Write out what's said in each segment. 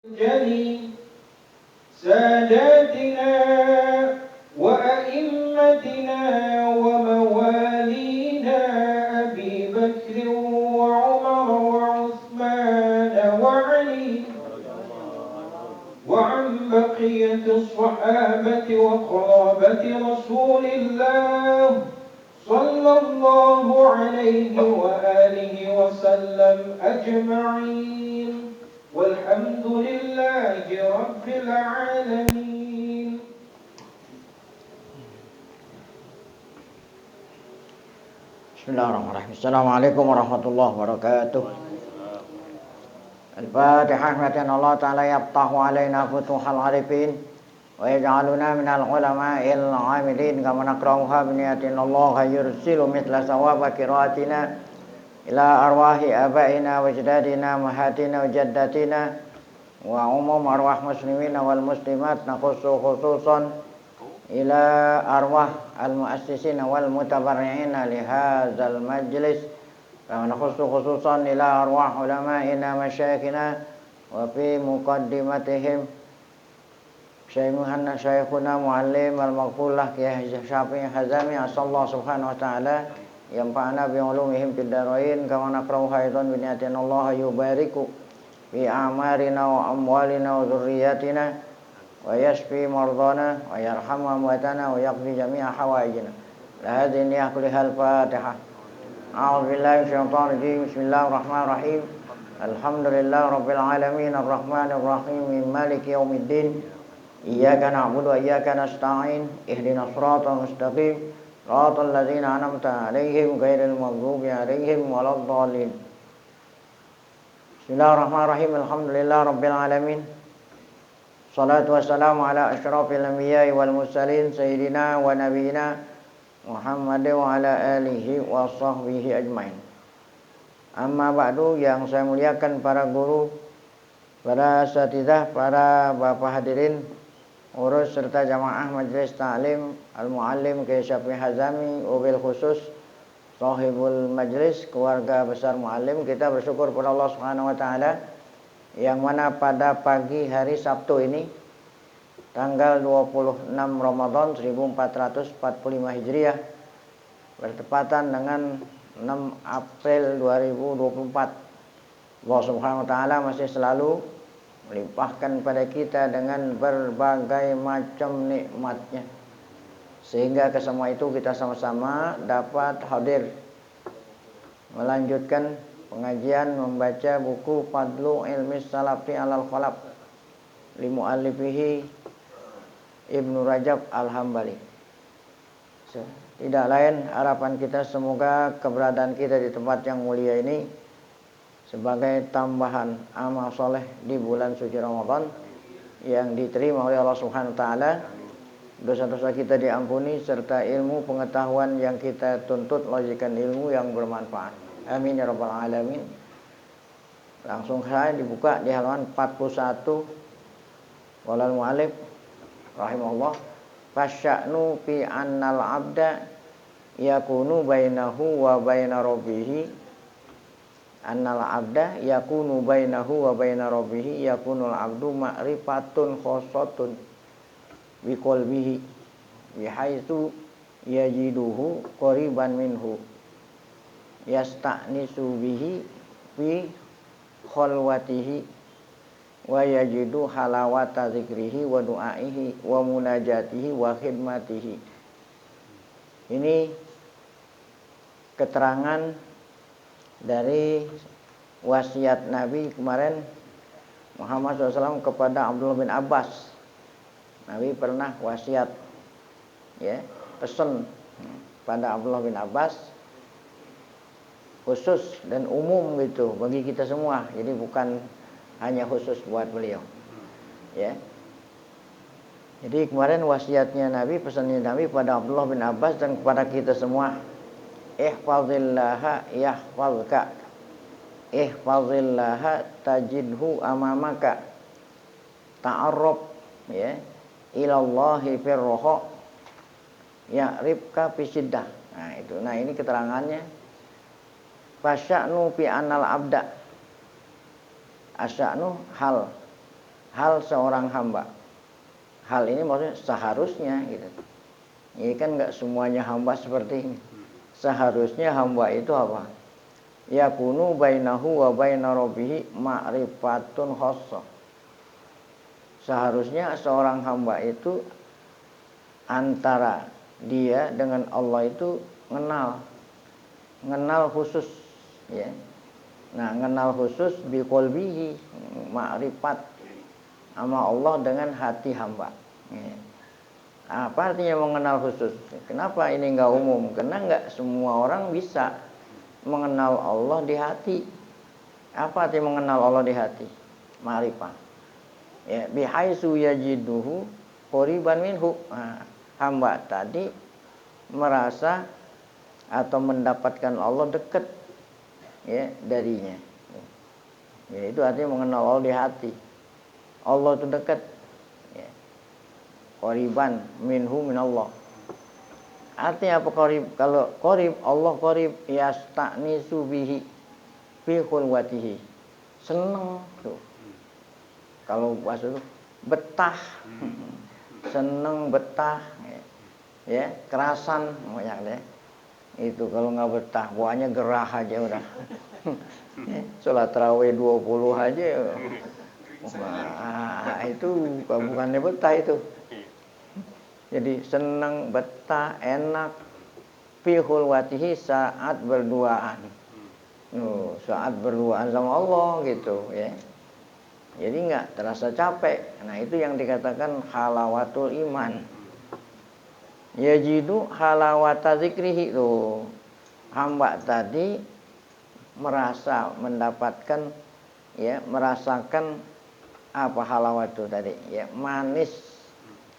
جلي ساداتنا وأئمتنا وموالينا أبي بكر وعمر وعثمان وعلي وعن بقية الصحابة وقرابة رسول الله صلى الله عليه وآله وسلم أجمعين والحمد لله رب العالمين. Bismillahirrahmanirrahim. Assalamualaikum warahmatullahi wabarakatuh. Al-Fatihah. Allah Ta'ala yaftahu alaina futuhal arifin wa yaj'aluna minal ulama'il 'amilin kama naqra'uha bi niyatin Allah yursilu mithla sawaba qiraatina ila arwahi abaina wa ajdadina mahatina wa jaddatina wa umum arwah muslimina wal muslimat nakhussu khususan ila arwah al-muassisina wal mutabarri'ina li hadzal majlis wa nakhussu khususan ila arwah ulama'ina masyayikhina wa fi muqaddimatihim Syekhuna Muallim al-Maghfurlah Kiai Syafi'i Hazami asallahu subhanahu wa ta'ala yanfa'ana bi ulumihim fid darain kama naqra'u aidan bi niyatin Allah yubariku fi a'marina wa amwalina wa dzurriyyatina wa yashfi mardana wa yarham amwatana wa yaqdi jami'a hawaijina la hadhihi niyyah kullihal Fatihah. A'udzu billahi minasyaitonir rajim. Bismillahirrahmanirrahim. Alhamdulillahi rabbil alamin arrahmanir rahim maliki yaumiddin iyyaka na'budu wa iyyaka nasta'in ihdinas siratal mustaqim siratal ladzina an'amta 'alaihim ghairil maghdubi 'alaihim waladdallin. Bismillahirrahmanirrahim. Alhamdulillahi rabbil alamin. Salatu wassalamu ala asyrafil anbiya'i wal mursalin sayyidina wa nabiyina Muhammad wa ala alihi wa sahbihi ajmain. Amma ba'du, yang saya muliakan para guru, para asatidzah, para bapak hadirin, urus serta jamaah majelis ta'lim al-muallim Kiai Syafi'i Hazami, wabil khusus sahibul majlis, keluarga besar muallim. Kita bersyukur kepada Allah Subhanahu wa taala yang mana pada pagi hari Sabtu ini tanggal 26 Ramadan 1445 Hijriah bertepatan dengan 6 April 2024. Allah Subhanahu wa taala masih selalu melimpahkan pada kita dengan berbagai macam nikmatnya, sehingga kesemua itu kita sama-sama dapat hadir melanjutkan pengajian membaca buku Fadlu Ilmi Salafi Alal Khalaf li muallifihi Ibnu Rajab Al-Hambali. Tidak lain harapan kita semoga keberadaan kita di tempat yang mulia ini sebagai tambahan amal soleh di bulan suci Ramadan yang diterima oleh Allah Subhanahu wa taala, dosa-dosa kita diampuni serta ilmu pengetahuan yang kita tuntut lojikan ilmu yang bermanfaat. Amin ya rabbal alamin. Langsung saja dibuka di halaman 41. Walal mu'alif rahimahullah, fasya'nu fi annal abda yakunu bainahu wa baina rabbih, annal abda yakunu bainahu wa baina rabbih yakunul abdu ma'rifatun khossatun bi qalbihi bihaitsu yajiduhu qariban minhu yasta'nisu bihi fi khalwatihi wa yajidu halawata zikrihi wa du'aihi wa munajatihi wa khidmatihi. Ini keterangan dari wasiat Nabi kemarin Muhammad SAW kepada Abdullah bin Abbas. Nabi pernah wasiat, ya, pesan pada Abdullah bin Abbas khusus dan umum gitu bagi kita semua. Jadi bukan hanya khusus buat beliau, ya. Jadi kemarin wasiatnya Nabi, pesannya Nabi pada Abdullah bin Abbas dan kepada kita semua, ihfazillaha yahfazka, ihfazillaha tajidhu amamaka, ta'arraf, ya, ilallahi firroho ya'ribka fisiddah. Nah itu, nah ini keterangannya. Fasya'nu fi anal abda, asya'nu hal hal seorang hamba. Hal ini maksudnya seharusnya gitu. Ini kan nggak semuanya hamba seperti ini. Seharusnya hamba itu apa? Yakunu bainahu wa baina rabbihi ma'rifatun khassah. Seharusnya seorang hamba itu antara dia dengan Allah itu ngenal khusus ya. Nah, ngenal khusus biqalbihi, ma'rifat sama Allah dengan hati hamba ya. Apa artinya mengenal khusus? Kenapa ini enggak umum? Karena enggak semua orang bisa mengenal Allah di hati. Apa artinya mengenal Allah di hati? Ma'rifah ya, bihaitsu yajiduhu qoriban minhu. Nah, hamba tadi merasa atau mendapatkan Allah dekat ya darinya. Ya, itu artinya mengenal Allah di hati. Allah itu dekat ya. Qoriban minhu minallah. Artinya apa qarib? Kalau qarib, Allah qarib yasta'nisu bihi fi khulwatihi. Seneng tuh. Kalau bahasa itu betah. Seneng betah ya, kerasan banyak deh. Itu kalau nggak betah, pokoknya gerah aja udah. Sholat tarawih 20 aja. Wah, itu bukannya betah itu. Jadi senang, betah, enak fi khulwatihi saat berduaan. Saat berduaan sama Allah gitu ya. Jadi enggak terasa capek. Nah, itu yang dikatakan halawatul iman. Yajidu halawata zikrihi tuh. Hamba tadi merasa mendapatkan ya, merasakan apa halawat itu tadi ya, manis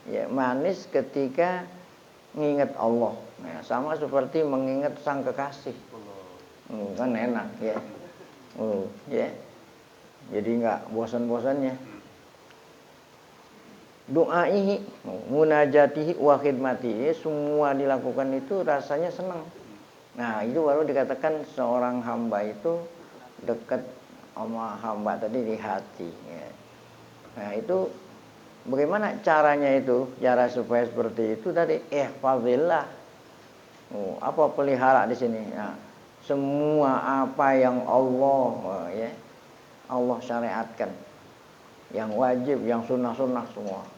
ya, manis ketika mengingat Allah. Nah, sama seperti mengingat sang kekasih. Kan enak ya. Ya. Jadi enggak bosan-bosannya. Doaihi, munajatihi wa khidmatihi, semua dilakukan itu rasanya senang. Nah, itu baru dikatakan seorang hamba itu dekat sama hamba tadi di hati ya. Nah, itu bagaimana caranya itu? Cara supaya seperti itu tadi ihfazillah. Apa pelihara di sini? Nah, semua apa yang Allah ya, Allah syariatkan, yang wajib, yang sunnah-sunnah semua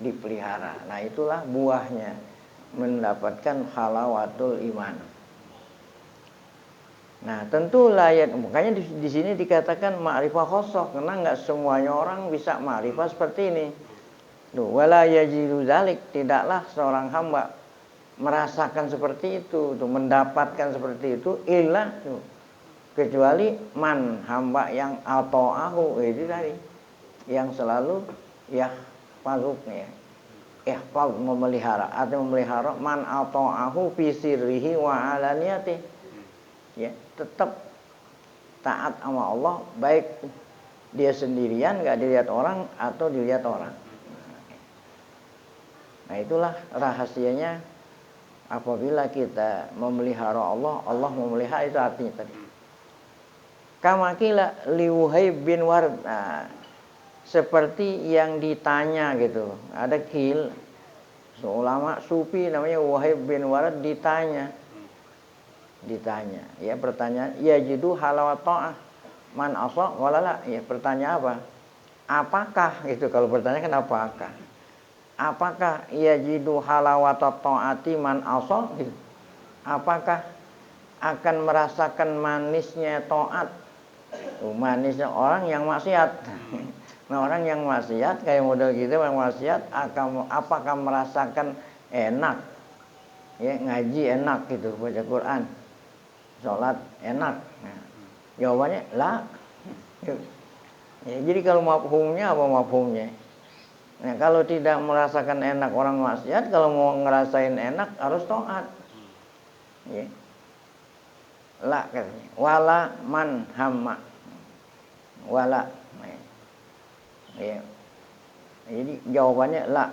dipelihara. Nah, itulah buahnya mendapatkan halawatul iman. Nah, tentu layak, makanya di sini dikatakan ma'rifah khosoh, karena enggak semuanya orang bisa ma'rifah seperti ini. Wala yajidu dzalik, tidaklah seorang hamba merasakan seperti itu, mendapatkan seperti itu illa kecuali man, hamba yang ata'ahu itu tadi, yang selalu yahfazuknya ihfaz, memelihara atau memelihara man ata'ahu fi sirrihi wa alaniyati ya, tetap taat sama Allah baik dia sendirian enggak dilihat orang atau dilihat orang. Nah, itulah rahasianya apabila kita memelihara Allah, Allah memelihara, itu artinya tadi. Kama qila li Wuhaib bin Ward. Nah, seperti yang ditanya gitu. Ada kil seulama sufi namanya Wuhaib bin Ward ditanya ya, pertanyaan yajidu halawat ta'ah man asa walala ya, pertanyaan apa? Apakah itu, kalau bertanya kan apakah yajidu halawat ta'ati man asa gitu. Apakah akan merasakan manisnya taat, manisnya orang yang maksiat. Nah, orang yang maksiat kayak model gitu, yang maksiat apakah merasakan enak ya, ngaji enak gitu, baca Quran, sholat enak? Nah, jawabannya lah ya, jadi kalau mafhumnya apa mafhumnya? Nah, kalau tidak merasakan enak orang maksiat, kalau mau ngerasain enak harus taat ya. La katanya wala man hamma wala ya. Jadi jawabannya la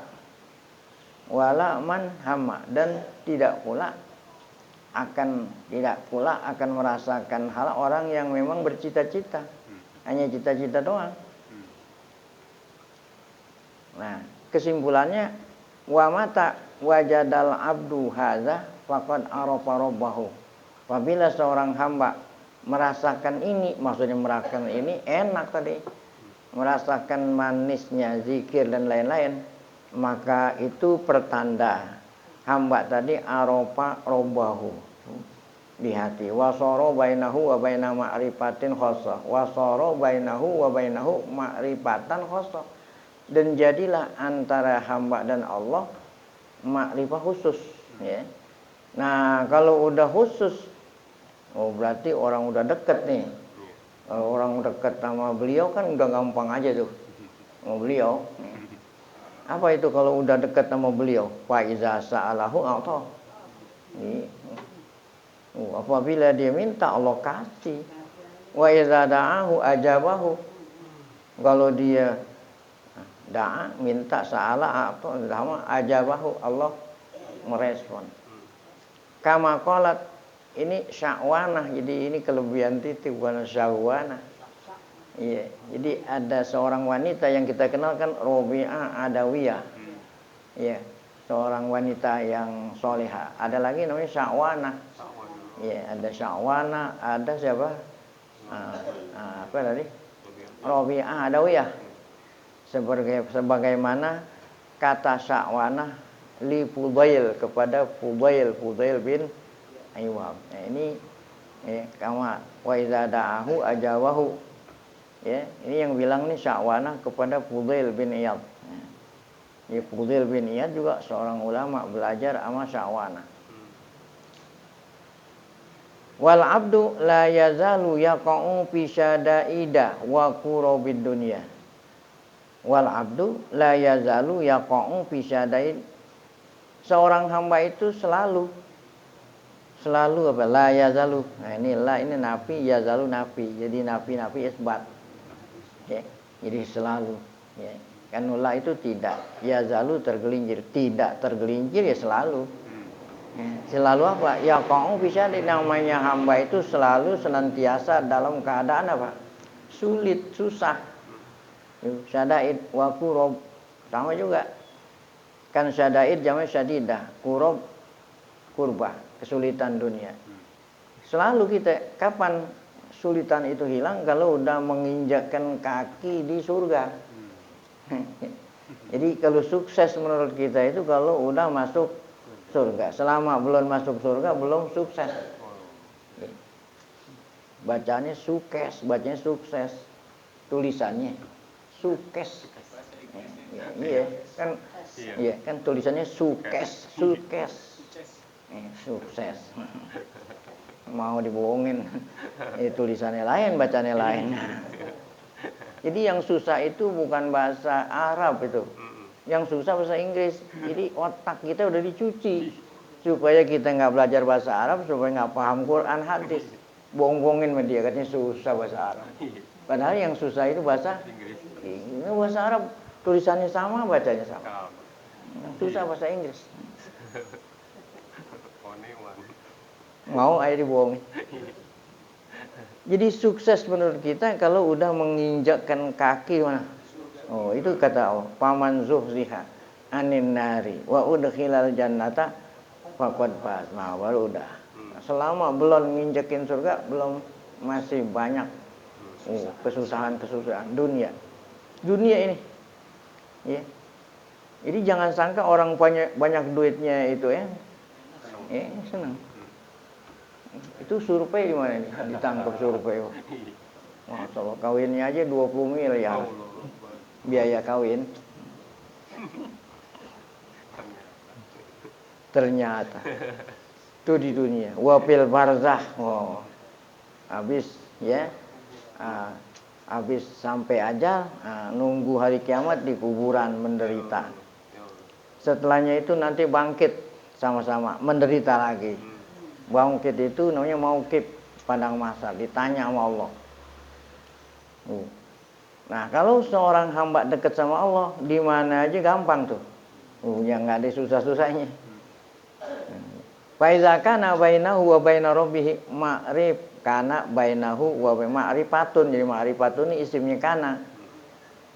wala man hamma, dan tidak pula akan merasakan hal orang yang memang bercita-cita, hanya cita-cita doang. Nah, kesimpulannya wa mata wajadal abdu hadza faqad arafa rabbahu. Apabila seorang hamba merasakan ini, maksudnya merasakan ini enak tadi, merasakan manisnya zikir dan lain-lain, maka itu pertanda hamba tadi arafa rabbahu di hati. Wasara bainahu wa baina ma'rifatin khassah. Wasara bainahu wa bainahu ma'rifatan khassah. Dan jadilah antara hamba dan Allah makrifah khusus, ya. Nah, kalau udah khusus, oh berarti orang udah deket nih. Kalau orang deket sama beliau kan udah gampang aja tuh sama beliau. Apa itu kalau udah deket sama beliau? Fa iza sa'alahu a'ta. Apabila dia minta Allah kasih. Wa iza da'ahu ajabahu. Kalau dia da'a, minta, sa'ala, atau sama ajabahu, Allah merespon. Kama qalat, ini sya'wanah, jadi ini kelebihan titik, bukan sya'wanah. Iya, jadi ada seorang wanita yang kita kenal kan Robi'ah Adawiyah. Iya, seorang wanita yang solehah. Ada lagi namanya sya'wanah. Iya, ada sya'wanah, ada siapa? Apa tadi? Robi'ah Adawiyah. Sebagaimana kata Sya'wanah li Fudail kepada Fudail bin Iwab. Nah, ini ya, kama wa iza da'ahu ajawahu. Ya, ini yang bilang nih Sya'wanah kepada Fudail bin Iyad. Ya, Fudail bin Iyad juga seorang ulama belajar sama Sya'wanah. Wal abdu la yazalu yaqa'u fi syada'ida wa qurabid dunya. Wal abdu la yazalu yaqa'u fi syadain. Seorang hamba itu selalu apa? La yazalu. Nah, ini la ini nafi, yazalu nafi. Jadi nafi isbat. Ya. Jadi selalu, ya. Kan la itu tidak, yazalu tergelincir, tidak tergelincir ya selalu. Ya. Selalu apa? Yaqa'u fi syadain, namanya hamba itu selalu senantiasa dalam keadaan apa? Sulit, susah. Syadaid wa qurab sama juga. Kan syadaid jamak syadidah, qurab kurba, kesulitan dunia. Selalu kita kapan sulitan itu hilang? Kalau udah menginjakkan kaki di surga. Jadi kalau sukses menurut kita itu kalau udah masuk surga. Selama belum masuk surga belum sukses. Bacanya sukses, bacanya sukses. Tulisannya sukses. Iya, kan iya, kan tulisannya sukses. Sukses. Mau dibohongin. Tulisannya lain, bacanya lain. Jadi yang susah itu bukan bahasa Arab itu. Yang susah bahasa Inggris. Jadi otak kita udah dicuci supaya kita nggak belajar bahasa Arab, supaya nggak paham Quran hadis. Bohong-bohongin sama dia, katanya susah bahasa Arab. Padahal yang susah itu bahasa Inggris. Ini bahasa Arab, tulisannya sama, bacanya sama. Susah bahasa Inggris. Mau aja dibohongin. Jadi sukses menurut kita kalau udah menginjakkan kaki mana? Oh, itu kata Allah, paman zuhziha anin nari wa udkhilal jannata faqad faz. Nah, baru udah. Selama belum menginjakin surga, belum, masih banyak kesusahan dunia ini, ya. Jadi jangan sangka orang banyak duitnya itu ya senang. Itu survei di mana nih? Ditangkap survei. Wah, kalau kawinnya aja 20 miliar biaya kawin. Ternyata itu di dunia. Wafil barzah. Oh, habis ya. Habis sampai ajal, nunggu hari kiamat di kuburan menderita. Setelahnya itu nanti bangkit sama-sama menderita lagi. Bangkit itu namanya mauqif, padang mahsyar, ditanya sama Allah. Nah, kalau seorang hamba dekat sama Allah, di mana aja gampang tuh. Yang nggak ada susah-susahnya. Fa iza kana bainahu wa baina rabbih ma'rif kana bainahu wa ma'rifatun. Jadi ma'rifatun ini isimnya kana.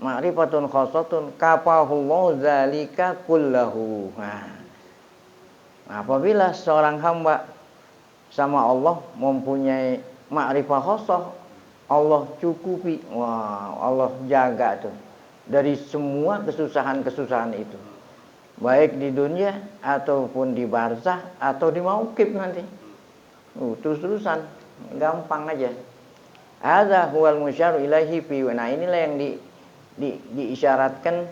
ma'rifatun khosatun kafahullahu dzalika kullahu. Nah, apabila seorang hamba sama Allah mempunyai ma'rifah khosah, Allah cukupi, wah, Allah jaga tuh dari semua kesusahan-kesusahan itu, baik di dunia ataupun di barzah atau di mauqif nanti. Terus-terusan, gampang aja. Hadza huwal musyaru ilaihi fi. Nah, inilah yang diisyaratkan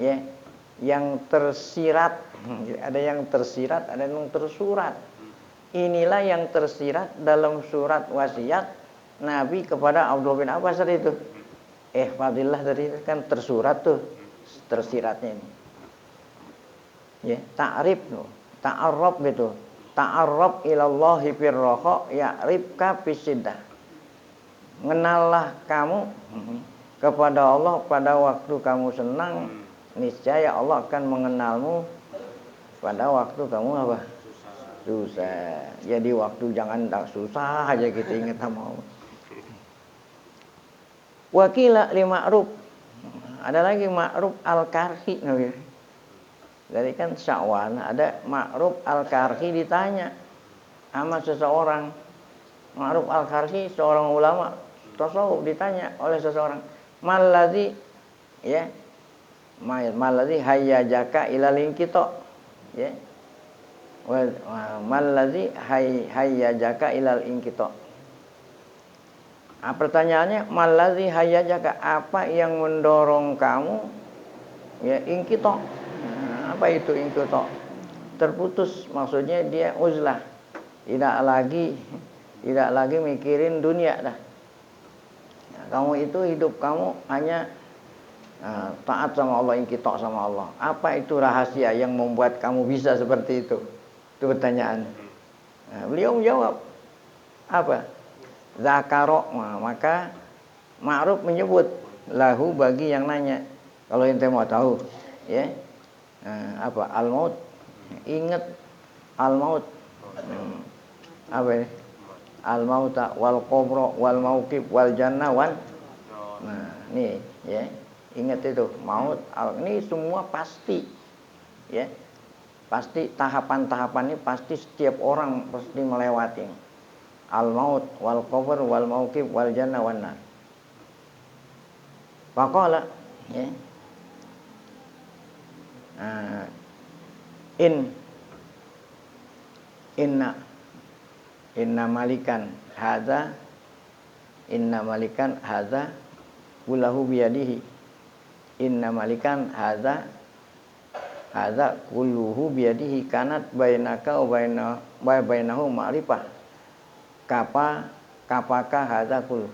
ya, yang tersirat. Ada yang tersirat, ada yang tersurat. Inilah yang tersirat dalam surat wasiat Nabi kepada Abdullah bin Abbas tadi itu. Fadillah tadi kan tersurat tuh, tersiratnya ini. Ya, ta'rif, ta'arraf gitu. Ta'arraf ilallahi firraha ya'rifka fisiddah. Mengenallah kamu kepada Allah pada waktu kamu senang, niscaya Allah akan mengenalmu pada waktu kamu apa? Susah. Jadi waktu jangan tak susah aja kita ingat sama Allah. Wakila li ma'ruf. Ada lagi ma'ruf al-karhi. Jadi kan Sya'wan ada ma'ruf al-karhi ditanya sama seseorang. Ma'ruf al-karhi seorang ulama tasawuf ditanya oleh seseorang, "Mallazi ya? Mallazi hayyajaka ilal inqita?" Ya. Mallazi hayyajaka ilal inqita? Pertanyaannya, malazi hayyajaka, apa yang mendorong kamu ya inqita? Apa itu inqita? Terputus, maksudnya dia uzlah, tidak lagi mikirin dunia dah. Kamu itu hidup kamu hanya taat sama Allah, inqita sama Allah. Apa itu rahasia yang membuat kamu bisa seperti itu? Itu pertanyaan. Beliau menjawab apa? Zakaro, maka ma'ruf menyebut lahu bagi yang nanya. Kalau ente mau tahu, ya, apa al-maut, ingat al-maut, apa ini? Al-mauta wal qabra wal mauqif wal jannah wan. Nah, nih, ya, ingat itu maut. Ini semua pasti, ya, pasti tahapan-tahapan ini pasti setiap orang pasti melewati. Al-maut wal qabr wal mauqif wal jannah wan nar. Faqala ya. Inna malikan hadza kullahu biyadihi. Inna malikan hadza kulluhu biyadihi kanat bainaka wa bainahu ma'rifah. Kapakah hadza kullu.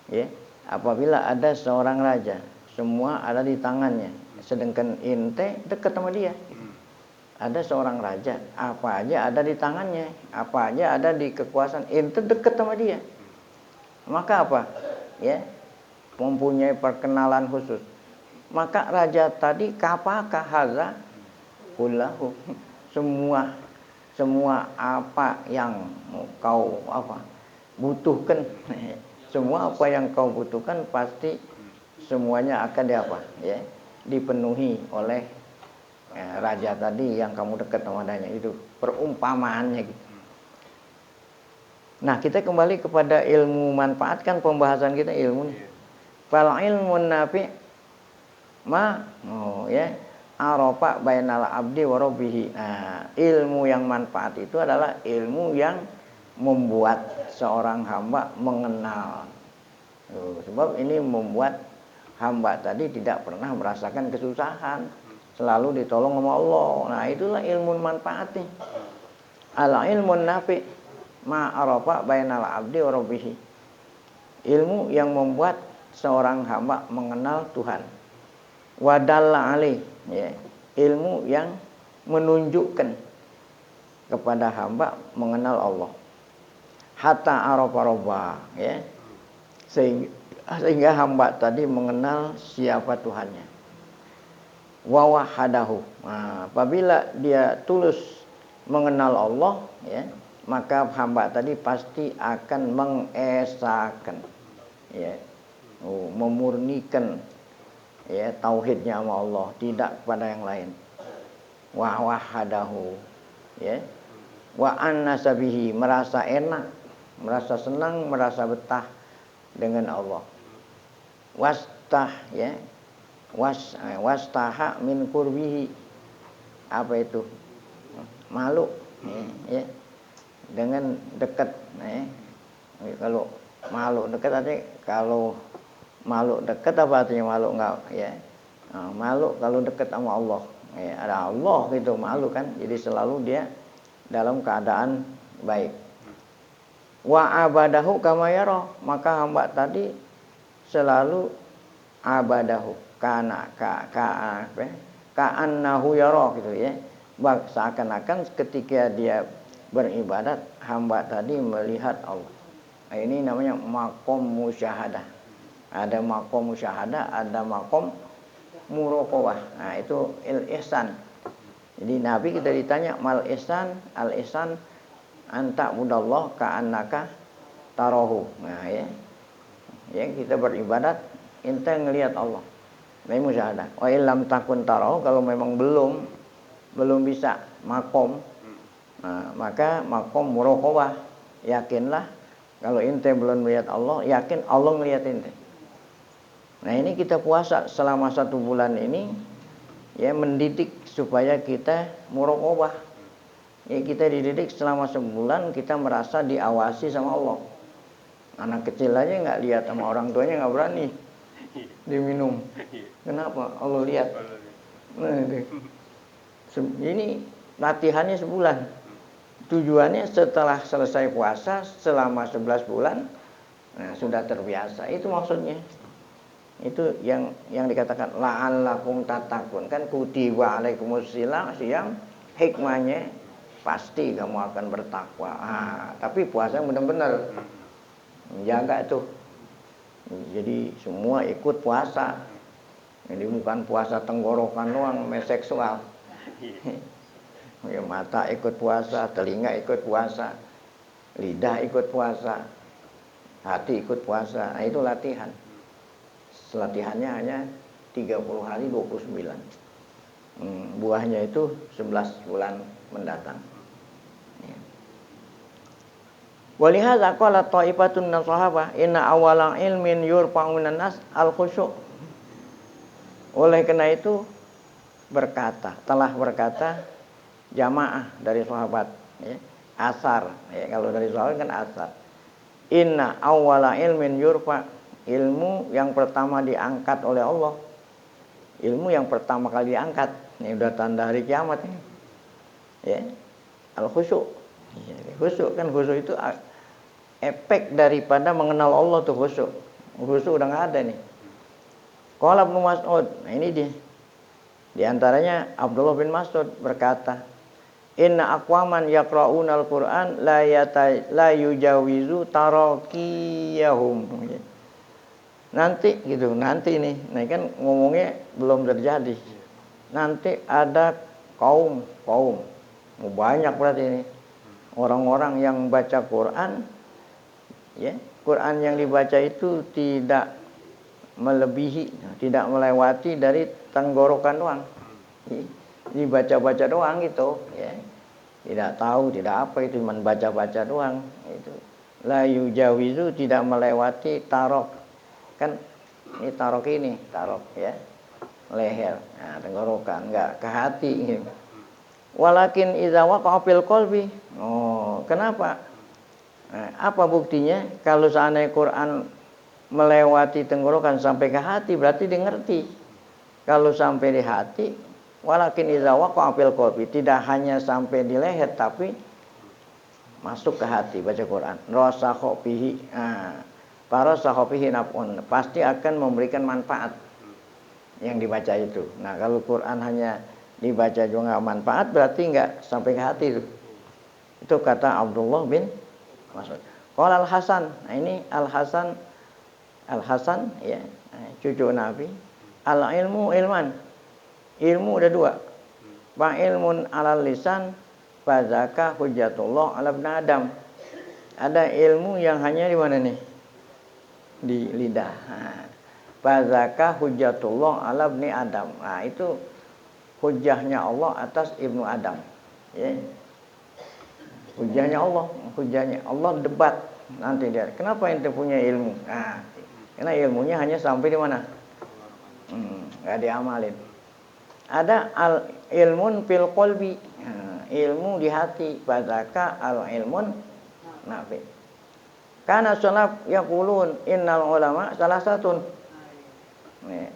Ya, apabila ada seorang raja, semua ada di tangannya, sedangkan ente dekat sama dia. Ada seorang raja, apa aja ada di tangannya, apa aja ada di kekuasaan, ente dekat sama dia. Maka apa? Ya, mempunyai perkenalan khusus. Maka raja tadi kapakah hadza kullahu. Semua apa yang kau butuhkan, semua apa yang kau butuhkan pasti semuanya akan dipenuhi oleh raja tadi yang kamu dekat kepadanya. Itu perumpamaannya gitu. Nah, kita kembali kepada ilmu manfaat, kan pembahasan kita ilmu nih. Fal ilmun nafi arafa bainal abdi wa rabbih. Nah, ilmu yang manfaat itu adalah ilmu yang membuat seorang hamba mengenal. Sebab ini membuat hamba tadi tidak pernah merasakan kesusahan, selalu ditolong sama Allah. Nah, itulah ilmu manfaat nih. Al ilmun nafi ma arafa bainal abdi wa rabbih. Ilmu yang membuat seorang hamba mengenal Tuhan. Wadalla alaih, ya, ilmu yang menunjukkan kepada hamba mengenal Allah. Hatta arafa rabbah, ya, sehingga hamba tadi mengenal siapa Tuhannya. Wa wahadahu. Nah, apabila dia tulus mengenal Allah, ya, maka hamba tadi pasti akan mengesahkan, ya, memurnikan ya tauhidnya sama Allah, tidak kepada yang lain. Wa wahadahu ya. Wa annasabihi, merasa enak, merasa senang, merasa betah dengan Allah. Wastah ya. Wastaha min qurbihi, apa itu? Malu ya. Dengan dekat ya. Kalau malu dekat artinya, kalau malu dekat apa artinya malu enggak ya? Malu kalau dekat sama Allah. Ya, ada Allah gitu, malu kan. Jadi selalu dia dalam keadaan baik. Wa abadahu kama yara, maka hamba tadi selalu abadahu kana ka'annahu yara gitu ya. Seakan-akan ketika dia beribadat, hamba tadi melihat Allah. Nah, ini namanya makom musyahadah. Ada makom musyahadah, ada makom muraqabah. Nah, itu ihsan. Jadi Nabi kita ditanya mal ihsan, al ihsan anta budallah ka'annaka tarahu. Nah, ya. Ya, kita beribadat ente ngelihat Allah. Ini musyahadah. Wa illam takun tarahu, kalau memang belum bisa makom, nah, maka makom muraqabah. Yakinlah kalau ente belum melihat Allah, yakin Allah melihat ente. Nah, ini kita puasa selama 1 bulan ini ya, mendidik supaya kita muraqabah. Ya, kita dididik selama sebulan, kita merasa diawasi sama Allah. Anak kecil aja nggak lihat sama orang tuanya, nggak berani diminum. Kenapa? Allah lihat. Nah, ini latihannya sebulan. Tujuannya setelah selesai puasa selama 11 bulan, nah, sudah terbiasa. Itu maksudnya. Itu yang dikatakan la'allakum tattaqun, kan kutiba alaikumus siyam, hikmahnya pasti kamu akan bertakwa. Tapi puasa benar-benar menjaga tuh. Jadi semua ikut puasa. Jadi bukan puasa tenggorokan doang, seksual. Ya, mata ikut puasa, telinga ikut puasa, lidah ikut puasa, hati ikut puasa. Nah, itu latihan. Latihannya hanya 30 hari 29. Buahnya itu 11 bulan mendatang. Ya. Walihadza qala ta'ifatun min sahabah inna awwala ilmin yurfa'u minan nas al-khusyu'. Oleh karena itu telah berkata jamaah dari sahabat ya, asar ya, kalau dari sahabat kan asar. Inna awwala ilmin yurfa', ilmu yang pertama diangkat oleh Allah. Ilmu yang pertama kali diangkat. Ini udah tanda hari kiamat ini. Ya. Al-khusyu'. Ya, khusyuk kan, khusyuk itu efek daripada mengenal Allah tuh khusyuk. Khusyuk udah enggak ada nih. Qala Ibnu Mas'ud. Nah, ini dia. Di antaranya Abdullah bin Mas'ud berkata, "Inna aqwaman yaqra'una al-Qur'an la yujawizu tarakiyahum." Nanti gitu, nanti nih. Nah, kan ngomongnya belum terjadi. Nanti ada kaum banyak berarti ini orang-orang yang baca Quran ya. Quran yang dibaca itu tidak melebihi, tidak melewati dari tenggorokan doang. Ini baca-baca doang gitu ya. Tidak tahu, tidak apa, itu cuma baca-baca doang itu. La yujawizu, tidak melewati tarok. Kan ini tarok ya, leher, nah, tenggorokan, enggak ke hati gitu. Walakin idza waqa'a fil qalbi. Oh, kenapa? Nah, apa buktinya? Kalau seandainya Quran melewati tenggorokan sampai ke hati, berarti dia ngerti. Kalau sampai di hati, walakin idza waqa'a fil qalbi, tidak hanya sampai di leher tapi masuk ke hati baca Quran. Rasakha fihi. Para sahabihin naf'un, pasti akan memberikan manfaat yang dibaca itu. Nah, kalau Quran hanya dibaca juga nggak manfaat, berarti nggak sampai ke hati itu. Itu kata Abdullah bin Mas'ud. Qala Al-Hasan. Nah, ini Al-Hasan ya, cucu Nabi. Al-ilmu ilman. Ilmu ada 2. Fa ilmun 'alal lisan, fa zaka hujjatullah 'ala ibn Adam. Ada ilmu yang hanya di mana nih? di lidah. Fadzaka hujjatullah ala ibni Adam. Nah, itu hujahnya Allah atas Ibnu Adam. Ya. Hujahnya Allah debat nanti dia. Kenapa ente punya ilmu? Nah, karena ilmunya hanya sampai di mana? Nggak diamalin. Ada al ilmun fil qalbi. Ilmu di hati. Fadzaka al ilmun nafi. Karena salaf yaqulun innal ulama salah satu. Nih,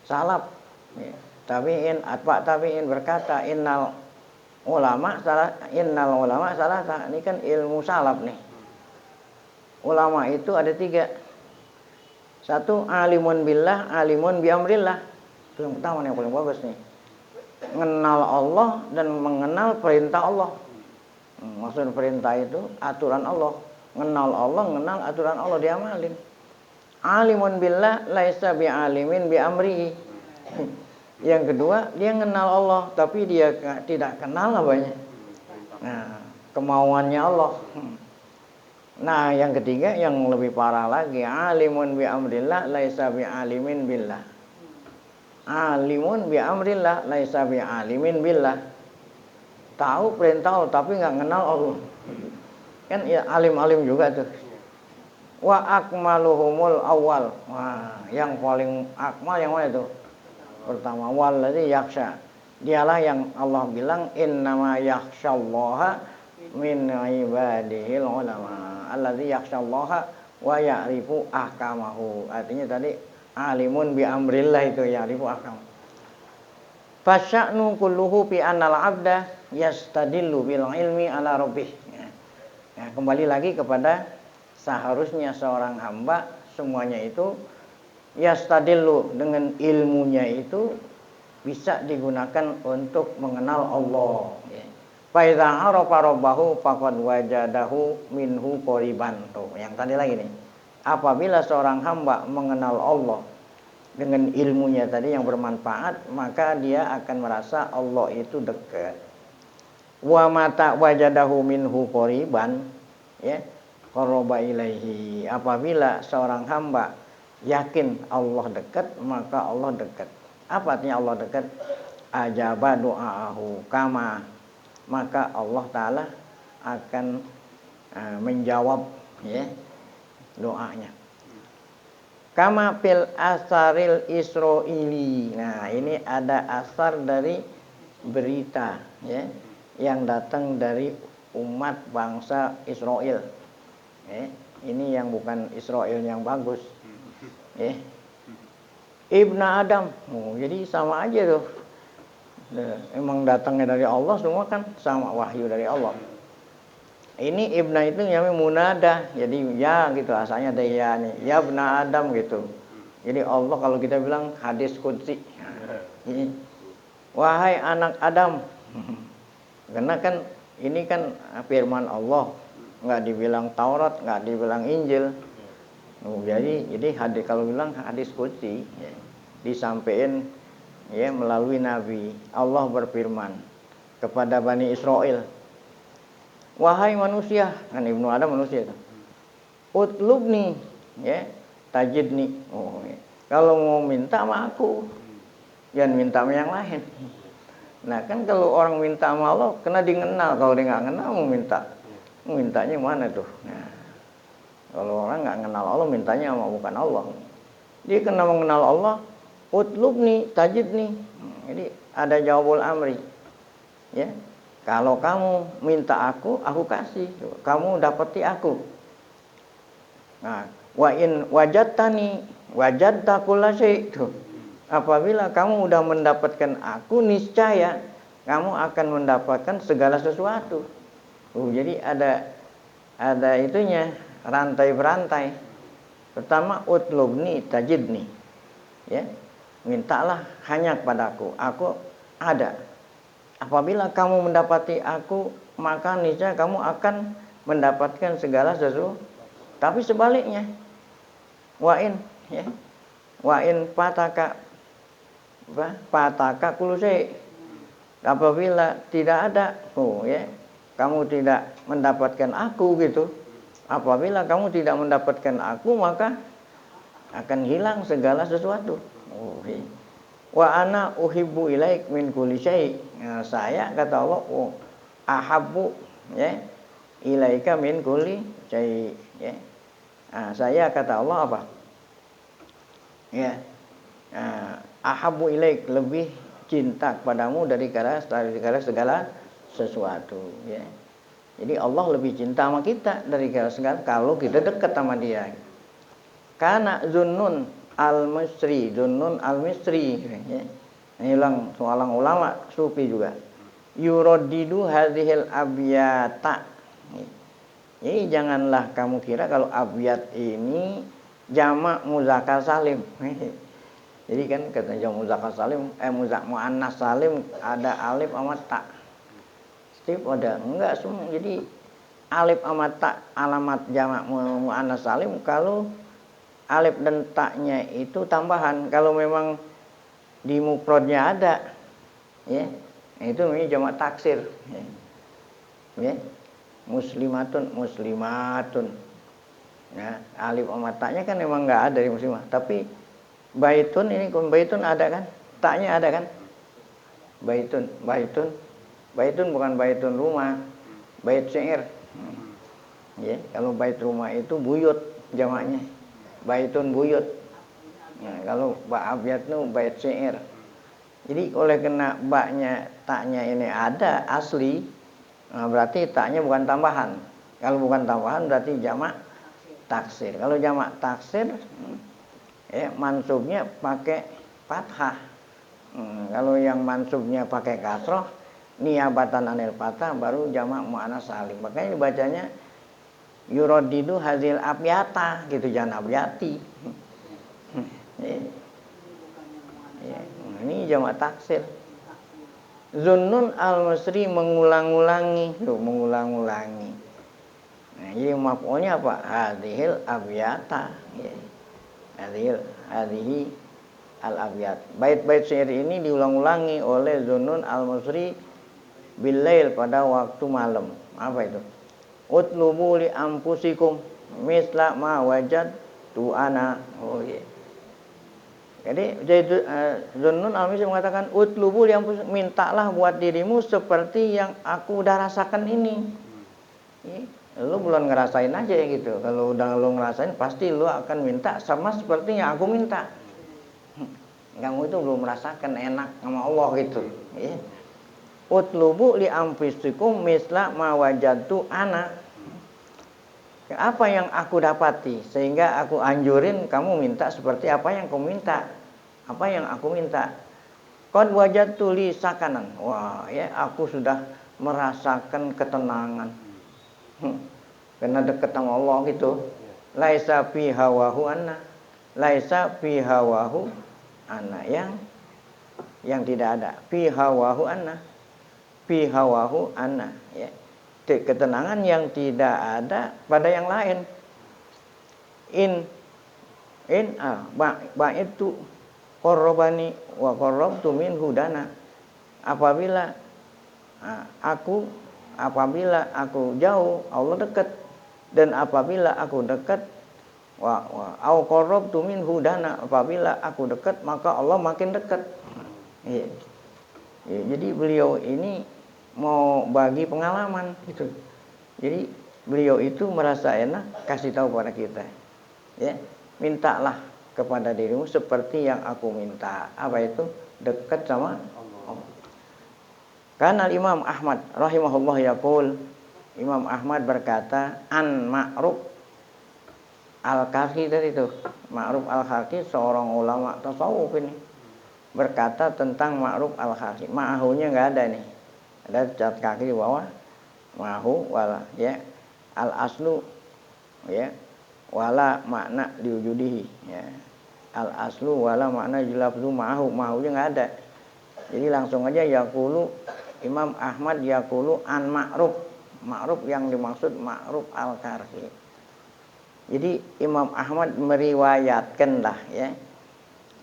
salaf. Nih, tabi'in, atba tabi'in berkata innal ulama salah. Ini kan ilmu salaf nih. Ulama itu ada 3. 1 alimun billah, alimun bi amrillah. Itu yang pertama yang paling bagus nih. Mengenal Allah dan mengenal perintah Allah. Maksud perintah itu aturan Allah. Mengenal Allah, mengenal aturan Allah diamalin. Alimun billah laisa bi alimin bi amrihi. Yang kedua, dia mengenal Allah tapi dia tidak kenal apanya. Nah, kemauannya Allah. Nah, yang ketiga yang lebih parah lagi, alimun bi amrillah laisa bi alimin billah. Alimun bi amrillah laisa bi alimin billah. Tahu perintah Allah tapi enggak kenal Allah. Kan ya alim-alim juga tuh. Wa akmaluhumul awal. Wah, yang paling akmal yang mana itu? Pertama, wallazi yakhsha. Dialah yang Allah bilang innama yakhsyallaha min ibadihil ulama. Allazi yakhsyallaha wa ya'rifu ahkamahu. Artinya tadi alimun bi amrillah itu ya'rifu ahkam. Fasya'nu kulluhu fi annal 'abda yastadillu bil ilmi ala rabbih. Ya, kembali lagi kepada seharusnya seorang hamba semuanya itu yastadillu dengan ilmunya itu bisa digunakan untuk mengenal Allah. Fa idza arafa rabbahu faqad wajadahu minhu qoriban. Tuh, yang tadi lagi nih. Apabila seorang hamba mengenal Allah dengan ilmunya tadi yang bermanfaat, maka dia akan merasa Allah itu dekat. Wa mata wajadahu minhu qoriban, ya, qaraba ilaihi. Apabila seorang hamba yakin Allah dekat, maka Allah dekat. Apa artinya Allah dekat? Ajaba doa'ahu kama, maka Allah Ta'ala akan menjawab, ya, doanya. Kama fil asaril Israili. Nah, ini ada asar dari berita, ya, yang datang dari umat bangsa Israel. Ini yang bukan Israel yang bagus. Ibnu Adam. Jadi sama aja tuh. Emang datangnya dari Allah semua kan sama, wahyu dari Allah. Ini Ibnu itu namanya munada. Jadi ya gitu, asalnya ada ya nih. Ya Ibnu Adam gitu. Jadi Allah kalau kita bilang hadis qudsi. Ini wahai anak Adam. Karena kan ini kan firman Allah. Enggak dibilang Taurat, enggak dibilang Injil. Jadi hadis kalau bilang hadis qudsi, ya, disampaikan, ya, melalui nabi. Allah berfirman kepada Bani Israel, wahai manusia, kan Ibnu Adam manusia itu, utlubni, ya, tajidni. Ya. Kalau mau minta sama aku, jangan minta sama yang lain. Nah, kan kalau orang minta sama Allah kena dikenal. Kalau dia nggak kenal mau mintanya mana tuh? Nah, kalau orang nggak kenal Allah mintanya sama bukan Allah. Dia kena mengenal Allah, utlubni tajidni. Jadi ada jawabul amri, ya. Kalau kamu minta aku kasih. Kamu dapati aku. Nah, wa in wajadtani wajadta kulla syai'. Apabila kamu udah mendapatkan aku, niscaya kamu akan mendapatkan segala sesuatu. Jadi ada itunya, rantai berantai. Pertama, utlubni tajidni, ya, mintalah hanya kepadaku, aku ada. Apabila kamu mendapati aku, maka niscaya kamu akan mendapatkan segala sesuatu. Tapi sebaliknya, wa'in, ya, wa'in pataka kullu syai'. Apabila tidak ada, ya, kamu tidak mendapatkan aku gitu. Apabila kamu tidak mendapatkan aku, maka akan hilang segala sesuatu. Oh, iya. Wa ana uhibbu ilaik min kulli syai. Nah, saya kata Allah, oh, ahabbu ya ilaika min kulli syai ya. Nah, saya kata Allah apa? Ya. Ahabbu ilaik, lebih cinta kepadamu dari segala sesuatu ya. Jadi Allah lebih cinta sama kita dari segala kalau kita dekat sama Dia. Karena Zunnun al-Misri ya. Ini seorang ulama sufi juga. Yuraddidu hadhil abyata. Jadi janganlah kamu kira kalau abyat ini jamak muzakkar salim. Jadi kan kata jamak muzakkar salim, muannas salim ada alif sama ta. Setiap ada enggak semua. Jadi alif sama ta alamat jamak muannas salim kalau alif dan taknya itu tambahan. Kalau memang di mufradnya ada ya, itu namanya jamak taksir ya. Muslimatun ya, alif sama taknya kan memang enggak ada di muslimah. Tapi baitun ini baitun ada kan? Taknya ada kan? Baitun bukan baitun rumah, bait syair. Ya, kalau bait rumah itu buyut jamaknya. Baitun buyut. Nah, kalau ba abyad itu bait syair. Jadi oleh kena baknya taknya ini ada asli, nah berarti taknya bukan tambahan. Kalau bukan tambahan berarti jamak taksir. Kalau jamak taksir ya mansubnya pakai fathah. Kalau yang mansubnya pakai kasroh niabatan anil fathah baru jamak muannas salim. Makanya dibacanya yuraddidu hazil abyata gitu, jangan abyati. Ya, ini jamak taksir. Zunnun al-Misri mengulang-ulangi. Nah, jadi maf'ulnya apa? Hadhil abyata. Ya. Hadhihi al-abyat. Bait-bait syair ini diulang-ulangi oleh Zunnun al-Misri bilail pada waktu malam. Apa itu? Utlubu li ampusikum misla ma wajadtu ana. Oh iya. Jadi Zunnun al-Misri mengatakan utlubu li ampusikum, mintalah buat dirimu seperti yang aku udah rasakan ini. Lu belum ngerasain aja gitu. Kalau udah lu ngerasain pasti lu akan minta sama seperti yang aku minta. Kamu itu belum merasakan enak sama Allah gitu. Ya. Utlubu li ampusikum misla ma wajadtu ana. Apa yang aku dapati sehingga aku anjurin kamu minta seperti apa yang kamu minta. Apa yang aku minta. Qad wajadtu li sakanan. Wah, ya aku sudah merasakan ketenangan. Karena dekat sama Allah gitu. Laisa fi hawahu anna. Laisa fi hawahu anna, yang tidak ada. Fi hawahu anna. Fi hawahu anna ya. Ketenangan yang tidak ada pada yang lain. Ba'idtu qarrabani wa qarrabtu minhu dana. Apabila aku jauh, Allah dekat, dan apabila aku dekat au qarrabtu minhu dana, apabila aku dekat maka Allah makin dekat. Ya, jadi beliau ini mau bagi pengalaman gitu. Jadi beliau itu merasa enak kasih tahu pada kita. Ya, mintalah kepada dirimu seperti yang aku minta. Apa itu? Dekat sama Allah. Karena Imam Ahmad rahimahullah yaqul, Imam Ahmad berkata an Ma'ruf al-Karhi tadi itu. Ma'ruf al-Karhi seorang ulama tasawuf ini berkata tentang Ma'ruf al-Karhi. Ma'ahunya enggak ada nih. Ada cat kaki di bawah. Ma'ahu wala ya. Al-aslu ya. Wala makna diwujudihi ya. Al-aslu wala makna jilafzu ma'ahu. Ma'ahunya enggak ada. Jadi langsung aja yaqulu Imam Ahmad yaqulu an Ma'ruf. Ma'ruf yang dimaksud Ma'ruf al-Karhi. Jadi Imam Ahmad meriwayatkan lah ya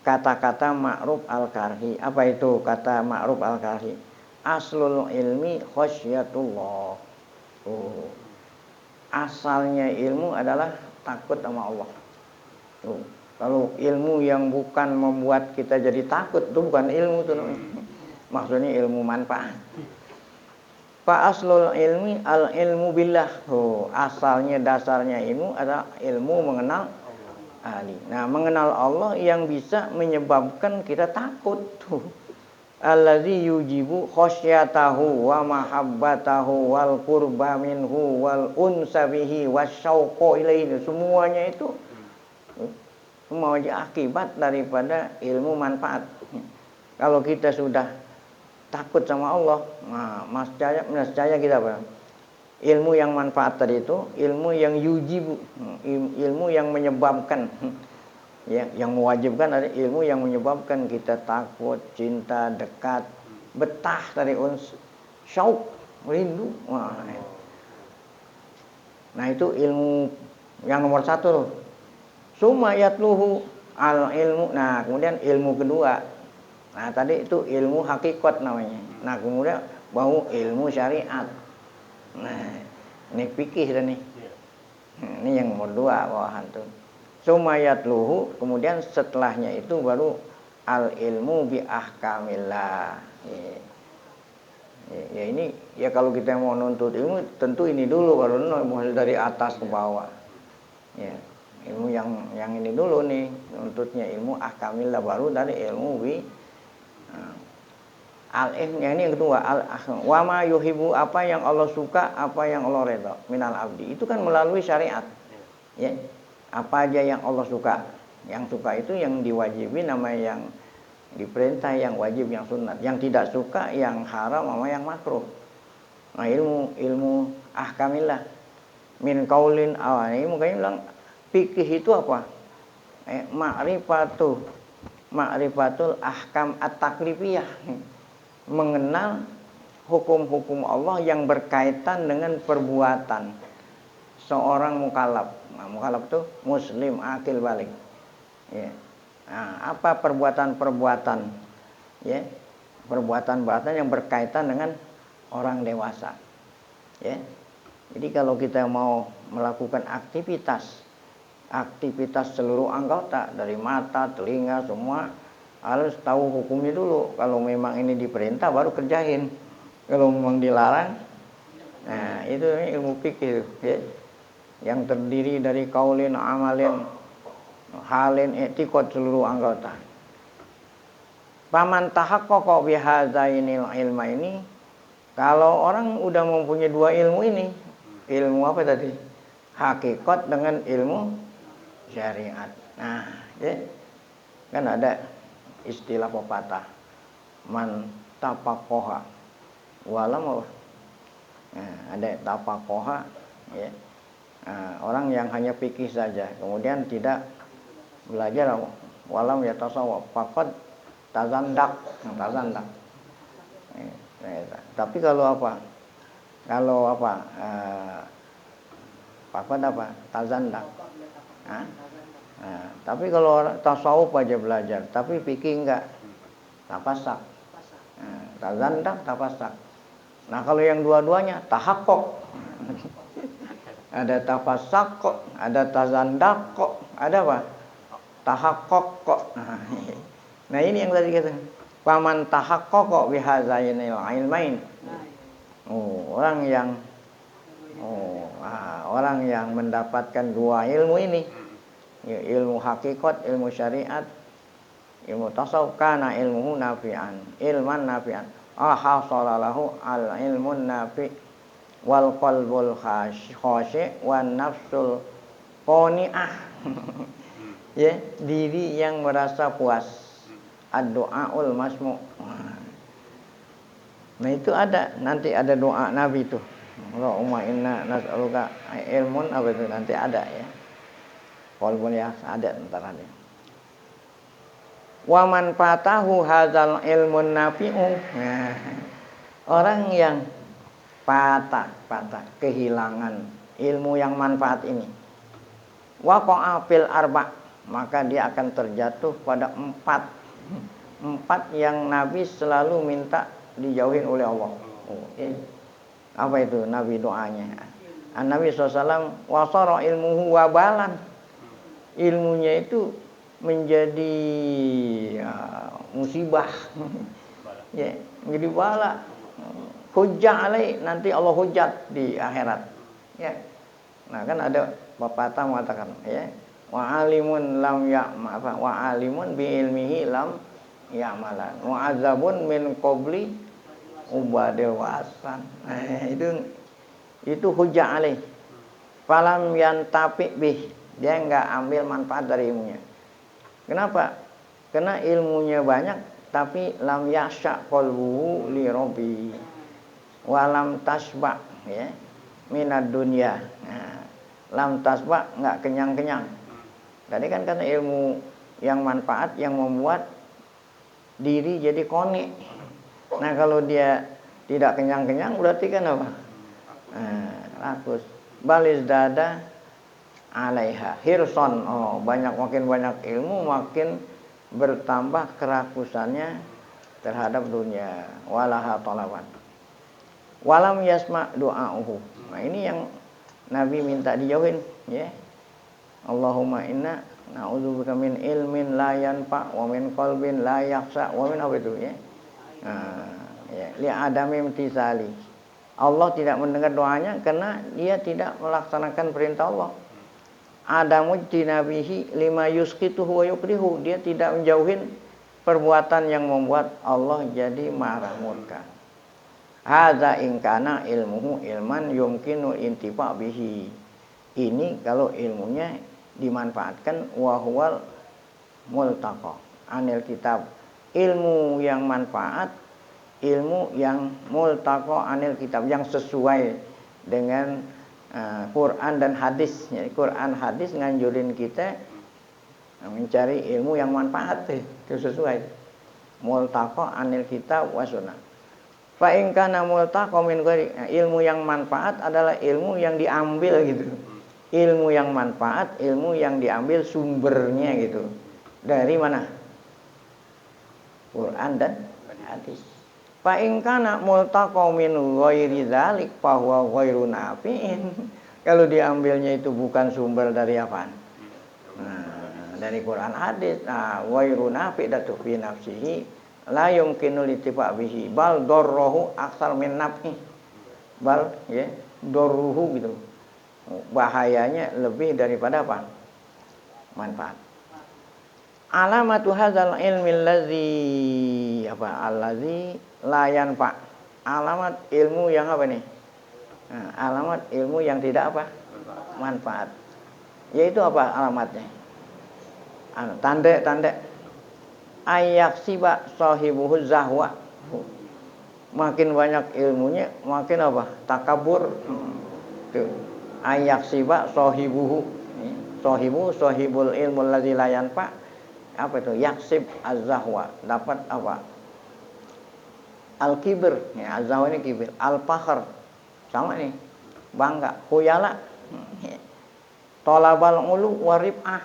kata-kata Ma'ruf al-Karhi. Apa itu kata Ma'ruf al-Karhi? Aslul ilmi khasyatullah. Asalnya ilmu adalah takut sama Allah. Kalau ilmu yang bukan membuat kita jadi takut itu bukan ilmu tuh namanya. Maksudnya ilmu manfaat. Fa aslul ilmi al ilmu billah. Asalnya dasarnya ilmu adalah ilmu mengenal ahli. Nah, mengenal Allah yang bisa menyebabkan kita takut. Allazi yujibu khosyatahu wa mahabbatahu wal qurba minhu wal unsa bihi wasyauqa ilaihi. Semuanya itu semua akibat daripada ilmu manfaat. Kalau kita sudah takut sama Allah, nah, nescaya kita apa? Ilmu yang manfaat tadi itu ilmu yang yujibu, ilmu yang menyebabkan, ya, yang mewajibkan ada ilmu yang menyebabkan kita takut, cinta, dekat, betah dari uns, syauq, rindu. Nah itu ilmu yang nomor satu loh. Summa yatluhu al ilmu. Nah kemudian ilmu kedua. Nah tadi itu ilmu hakikat namanya. Nah kemudian baru ilmu syariat. Nah ini fikih dah nih. Ini yang nomor dua bawahan tuh. Summa yatluhu. Kemudian setelahnya itu baru al ilmu bi ahkamillah. Ya ini ya kalau kita mau nuntut ilmu tentu ini dulu kalau mulai dari atas ke bawah. Ya. Ilmu yang ini dulu nih nuntutnya ilmu ahkamillah baru dari ilmu bi al ilm yang ini yang kedua al wa ma yuhibu apa yang Allah suka apa yang Allah redha minal abdi itu kan melalui syariat ya apa aja yang Allah suka itu yang diwajibi namanya yang diperintah yang wajib yang sunat yang tidak suka yang haram sama yang makruh. Nah ilmu ahkamillah min qaulin ini mungkin bilang fikih itu apa? Ma'rifatul ahkam at-taklifiyah. Mengenal hukum-hukum Allah yang berkaitan dengan perbuatan seorang mukallaf. Nah, mukallaf itu muslim akil balik. Ya. Nah, apa perbuatan-perbuatan? Ya. Perbuatan-perbuatan yang berkaitan dengan orang dewasa. Ya. Jadi kalau kita mau melakukan aktivitas seluruh anggota dari mata, telinga, semua harus tahu hukumnya dulu. Kalau memang ini diperintah baru kerjain. Kalau memang dilarang, nah itu ilmu fikih ya. Yang terdiri dari kaulin, amalin, halin, i'tiqad seluruh anggota. Paman tahaqqaqa bihadzainil ilma ini, kalau orang udah mempunyai dua ilmu ini, ilmu apa tadi? Hakikat dengan ilmu syariat. Nah, ya. Kan ada istilah pepatah. Man tapakoha walam. Nah, ada tapakoha ya. Nah, orang yang hanya fikih saja, kemudian tidak belajar walam ya tasawuf, faqad tazandak. Tapi kalau apa? Faqad apa? Tazandak. Nah, tapi kalau tasawuf aja belajar, tapi fikih enggak, tafasak. Tazandak, tafasak. Nah kalau yang dua-duanya tahaqqaq. Ada tafasak kok, ada tazandak kok, ada apa? Tahaqqaq kok. Nah ini yang tadi kita. Paman tahaqqaq bihazainil ilmain. Orang yang mendapatkan dua ilmu ini, ilmu hakikat, ilmu syariat, ilmu tasawuf, kana ilmuhu nafi'an, ilman nafi'an. Ahasalalahu al ilmun nafi' wal qalbul khashi' wan nafsul qani'ah. Ya, diri yang merasa puas. Ad-du'aul masmu'. Nah itu nanti ada doa Nabi itu. Allahumma inna nas'aluka ilmun apa itu nanti ada ya. Qalbun ya ada ntar ada. Wa man fatahu hadzal ilmun nafi'u. Nah, orang yang patah kehilangan ilmu yang manfaat ini. Waqa'a fil arba', maka dia akan terjatuh pada empat yang Nabi selalu minta dijauhin oleh Allah. Apa itu Nabi doanya? Nabi SAW wasara ilmuhu wabalan. Ilmunya itu menjadi ya, musibah, ya, menjadi bala, hujjah alaih, nanti Allah hujat di akhirat, ya. Nah kan ada pepatah mengatakan, ya, wa alimun lam ya'ma apa, wa alimun bi ilmihi lam ya'malan, wa azabun min qabli ubadil wasan. Nah, itu hujjah alaih. Falam yantafi bih, dia nggak ambil manfaat dari ilmunya. Kenapa? Karena ilmunya banyak tapi lam yasya qalbuhu li rabbi walam tasba, ya, minad dunya. Nah, lam tasba, nggak kenyang-kenyang. Tadi kan karena ilmu yang manfaat yang membuat diri jadi koni. Nah kalau dia tidak kenyang-kenyang berarti kan apa? Rakus. Balis dada alaiha hirson. Oh, makin banyak ilmu makin bertambah kerakusannya terhadap dunia. Walaha talaban. Walam yasma doa'uhu. Nah ini yang Nabi minta dijauhin, ya. Allahumma inna na'udzubika min ilmin la yanfa wa min qalbin la yakhsha wa min apa itu, ya. Ya, li adami imtisali. Allah tidak mendengar doanya karena dia tidak melaksanakan perintah Allah. Adamu jinabihi lima yuskituhu wa yukrihu, dia tidak menjauhin perbuatan yang membuat Allah jadi marah murka. Hadza in kana ilmuhu ilman yumkinu intifa bihi. Ini kalau ilmunya dimanfaatkan, wa huwal multaqa anil kitab. Ilmu yang manfaat, ilmu yang multaqa anil kitab, yang sesuai dengan Quran dan hadis. Jadi Quran hadis nganjurin kita mencari ilmu yang manfaat, itu sesuai. Multaqa anil kitab wa sunnah. Fa in kana multaqa min ghairi, ilmu yang manfaat adalah ilmu yang diambil gitu. Ilmu yang manfaat, ilmu yang diambil sumbernya gitu. Dari mana? Quran dan hadis. Fa in kana multaqa min ghairi dzalik fa huwa ghairu nafi'in. Kalau diambilnya itu bukan sumber dari apa? Nah, dari Quran hadis. Nah, ghairu nafi' datu fi nafsihi la yumkinu litifa bihi bal darruhu aksar min naf'i. Bal, ya, darruhu gitu. Bahayanya lebih daripada apa? Manfaat. Alamatu hadzal ilmi allazi apa? Allazi la yanfa. Alamat ilmu yang apa nih? Nah, alamat ilmu yang tidak apa? Manfaat. Yaitu apa alamatnya? Tanda ayaksiba sahibuhu zahwa. Makin banyak ilmunya makin apa? Takabur. Tuh. Ayaksiba sahibuhu. Sahibul ilmu allazi la yanfa. Apa itu? Yaksib az-zahwa, dapat apa? Al-kibir, ya, az-zahwa ini kibir. Al-fakhr, sama nih, bangga. Khuyala, tolabal ulu warib'ah,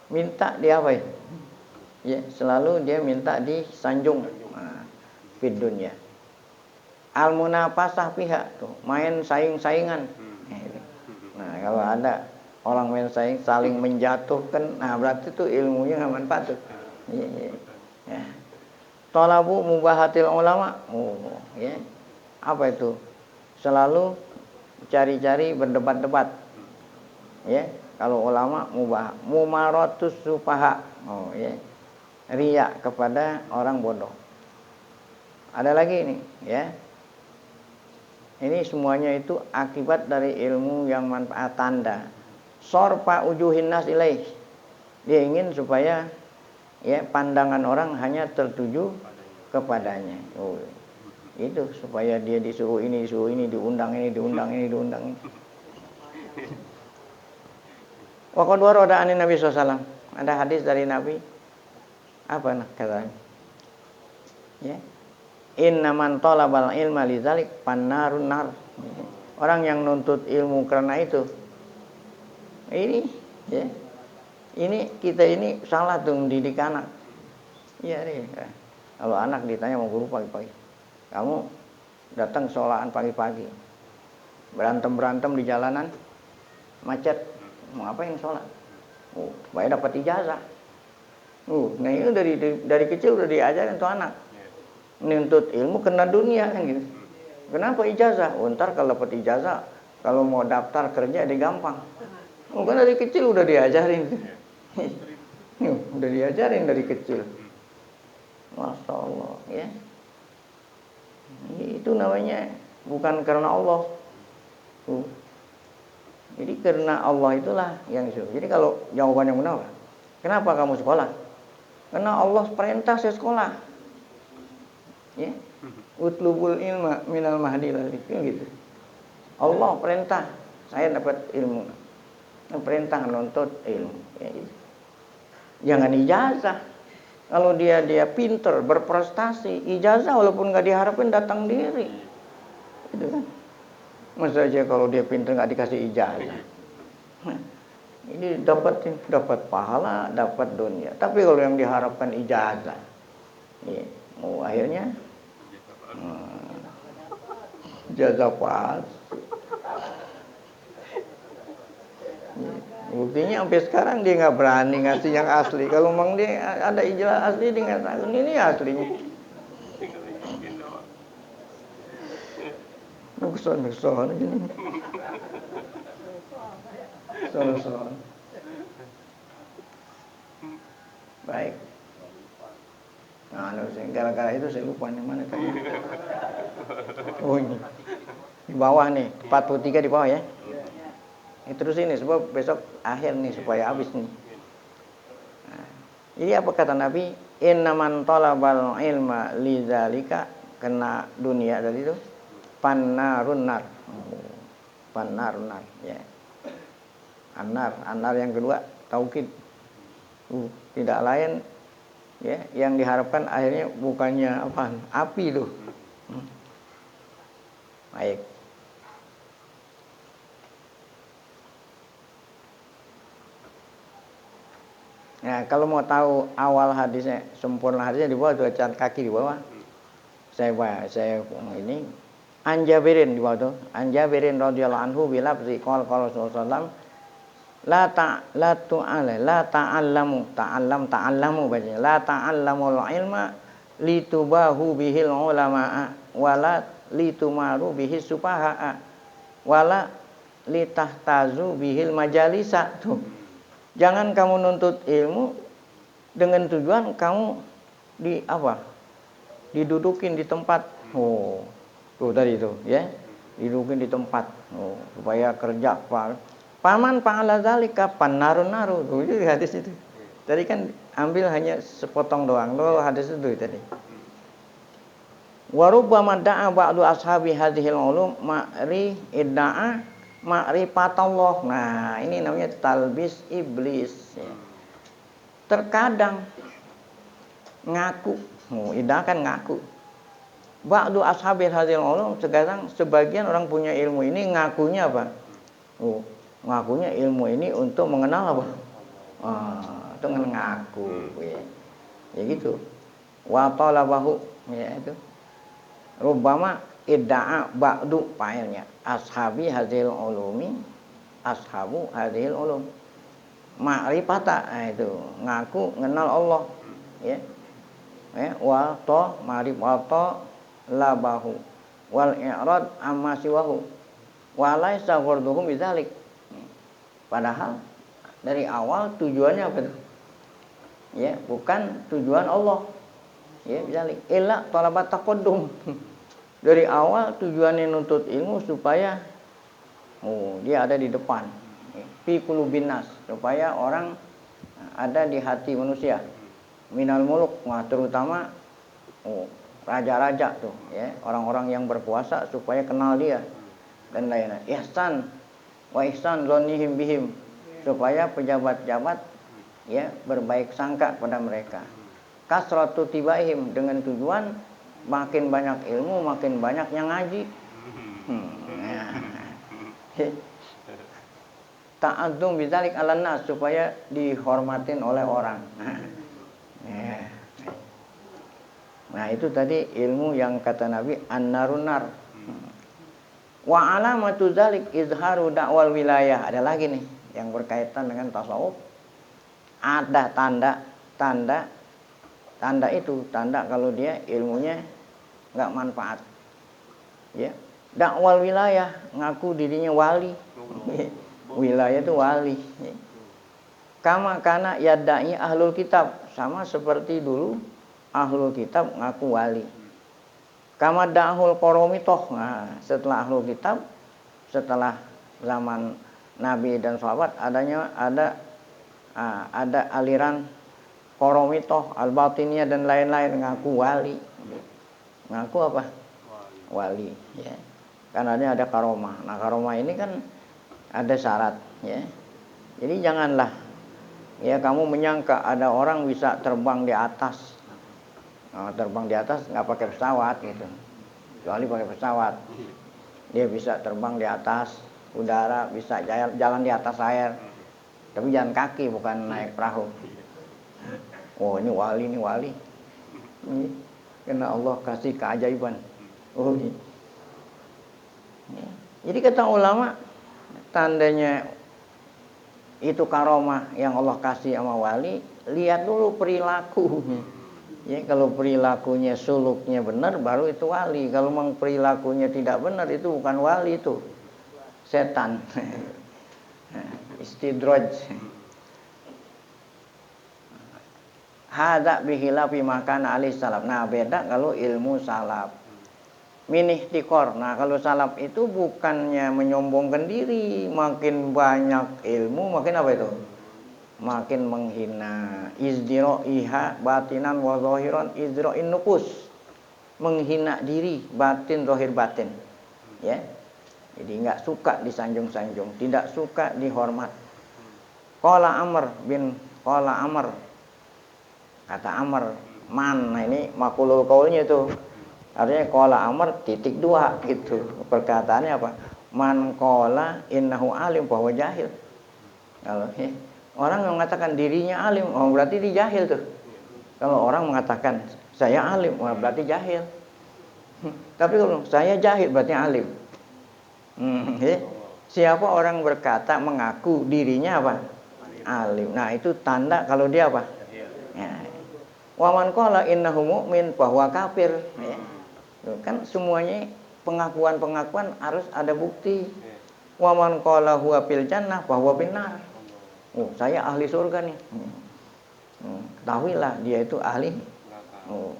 minta dia apa ya? Ya, selalu dia minta disanjung. Nah, fid dunya. Al-munafasah pihak tuh, main saing-saingan. Nah, kalau ada orang main saling menjatuhkan, nah berarti itu ilmunya nggak manfaat tuh. Ya. Talabu mubahatil ulama. Oh, ya. Apa itu? Selalu cari-cari berdebat-debat. Ya, kalau ulama mubah, mumaratus sufaha. Oh, ya. Riya kepada orang bodoh. Ada lagi ini, ya. Ini semuanya itu akibat dari ilmu yang manfaat. Tanda sorfa ujuhin nas ilaih, dia ingin supaya, ya, pandangan orang hanya tertuju kepadanya. Oh, itu supaya dia disuruh ini, diundang ini. Wa qad warada an Nabi SAW, ada hadis dari Nabi, apa katanya? Ya, inna man talabal ilma lidzalik pannarun nar. Orang yang nuntut ilmu karena itu, ini, ya, ini kita ini salah tuh mendidik anak. Ya, nih, kalau anak ditanya mau guru pagi-pagi, kamu datang sekolahan pagi-pagi, berantem di jalanan, macet, mau ngapain sholat? Supaya dapat ijazah. Nah ini dari kecil udah diajarin tuh anak. Nuntut ilmu kena dunia kan gitu. Kenapa ijazah? Ntar kalau dapat ijazah, kalau mau daftar kerja dia gampang. Kan dari kecil udah diajarin. Udah diajarin dari kecil. Masya Allah ya. Itu namanya bukan karena Allah. Jadi karena Allah itulah yang disuruh. Jadi kalau jawabannya benar, kenapa kamu sekolah? Karena Allah perintah saya sekolah. Ya. Utlubul ilma minal mahdi gitu. Allah perintah saya dapat ilmu. Perintah menuntut ilmu. Ya, gitu. Jangan ijazah. Kalau dia pinter, berprestasi, ijazah walaupun nggak diharapin datang diri. Gitu kan. Masa aja kalau dia pinter nggak dikasih ijazah. Ini dapat pahala, dapat dunia. Tapi kalau yang diharapkan ijazah, ya, akhirnya ijazah pas. Buktinya sampai sekarang dia nggak berani ngasih yang asli. Kalau memang dia ada ijazah asli dia nggak tahu ini aslinya. Nukson aja nih. Son. Baik. Nah, gara-gara itu saya lupa nih mana tadi. Oh ini. Di bawah nih, 43 di bawah ya. Terus ini sebab besok akhir nih supaya habis nih. Nah, jadi apa kata Nabi? Innaman talabal ilma lidzalika, kena dunia tadi itu pannarun nar. Pannarun nar ya. Anar yang kedua taukid. Tidak lain ya, yang diharapkan akhirnya bukannya apa? Api itu. Baik. Nah, kalau mau tahu awal hadisnya, sempurna hadisnya di bawah, tuh catatan kaki di bawah. Saya ini Anjabirin di bawah tuh. Anjabirin radhiyallahu anhu bilafzi qala Rasulullah la ta'allamu bacanya la ta'allamul ilma litubahu bihil ulama wala litumaru bihis sufaha wala litahtazu bihil majalisa. Tuh. Jangan kamu nuntut ilmu dengan tujuan kamu didudukin di tempat. Tuh tadi itu ya. Didudukin di tempat. Supaya kerja Paman fa'ala zalika pannarun naru. Itu hadis itu. Tadi kan ambil hanya sepotong doang. Loh hadis itu tadi. Wa rubbama da'a ba'du ashabi hadhil ulum idda'a ma'rifatallah. Nah, ini namanya talbis iblis. Terkadang ngaku. Idda'a kan ngaku. Ba'du ashabi hadhil ulum, sebagian orang punya ilmu ini ngakunya apa? Ngakunya ilmu ini untuk mengenal apa? Itu ngaku ya gitu. Wa talabahu ya itu. Rubbama idda'a ba'du fa'ilnya ashabi hadhil ulumi ashabu hadhil ulum ma'rifata. Itu ngaku kenal Allah ya. Wa ta ma'rifata labahu wal i'rad amma siwahu wa laisa ghurduhum bidzalik. Padahal dari awal tujuannya apa tuh? Ya, bukan tujuan Allah. Ya, bidzalik illa talabat taqaddum. Dari awal tujuannya nuntut ilmu supaya dia ada di depan. Fi qulubin nas, supaya orang ada di hati manusia. Minal muluk, terutama raja-raja tuh, ya, orang-orang yang berkuasa supaya kenal dia dan lainnya. Ihsan wa ihsan dzannihim bihim, supaya pejabat-pejabat ya berbaik sangka pada mereka. Kasratu tibaihim, dengan tujuan makin banyak ilmu makin banyak yang ngaji. Ta'azzum bidzalik 'alan nas, supaya dihormatin oleh orang. Nah, itu tadi ilmu yang kata Nabi an-narun nar. Wa alamatu dzalik izharu da'wal wilayah. Ada lagi nih yang berkaitan dengan tasawuf. ada tanda itu kalau dia ilmunya nggak manfaat. Ya, dakwal wilayah ngaku dirinya wali. Wilayah itu wali. Kama kana yadai ahlul kitab, sama seperti dulu ahlul kitab ngaku wali. Kama da'hul qoromitoh. Nah, setelah ahlul kitab, setelah zaman Nabi dan sahabat ada aliran qoromitoh, al-batiniyah dan lain-lain ngaku wali. Ngaku apa? Wali, ya. Karena ada karomah. Nah, karomah ini kan ada syarat, ya. Jadi janganlah ya kamu menyangka ada orang bisa terbang di atas. Nah, terbang di atas nggak pakai pesawat gitu. Kecuali pakai pesawat. Dia bisa terbang di atas udara, bisa jalan di atas air. Tapi jalan kaki, bukan naik perahu. Oh, ini wali. Ini karena Allah kasih keajaiban. Oh, ini. Jadi kata ulama, tandanya itu karomah yang Allah kasih sama wali, lihat dulu perilaku. Ya, kalau perilakunya, suluknya benar, baru itu wali. Kalau memang perilakunya tidak benar, itu bukan wali, itu setan. Istidraj. Hadza bihilafi makan alis salaf. Nah, beda kalau ilmu salaf. Minih tikor. Nah, kalau salaf itu bukannya menyombongkan diri, makin banyak ilmu, makin apa itu? Makin menghina. Izdiro iha batinan wa zahiran izdro'in nufus. Menghina diri, batin, zahir batin. Ya. Jadi enggak suka disanjung-sanjung, tidak suka dihormat. Qala Amr. Kata Amr, man. Nah, ini makulul qaulnya itu. Artinya qala Amr titik 2 gitu. Perkataannya apa? Man qala innahu alim bahwa jahil. Kalau orang yang mengatakan dirinya alim, oh berarti dia jahil tuh. Kalau orang mengatakan saya alim, oh berarti jahil. Tapi kalau saya jahil berarti alim. Siapa orang berkata mengaku dirinya apa? Alim. Nah, itu tanda kalau dia apa? Ya. Wa man qala innahu mu'min bahwa kafir. Ya. Kan semuanya pengakuan harus ada bukti. Wa man qala huwa fil jannah bahwa binar. Oh, saya ahli surga nih. Ketahuilah dia itu ahli. Oh.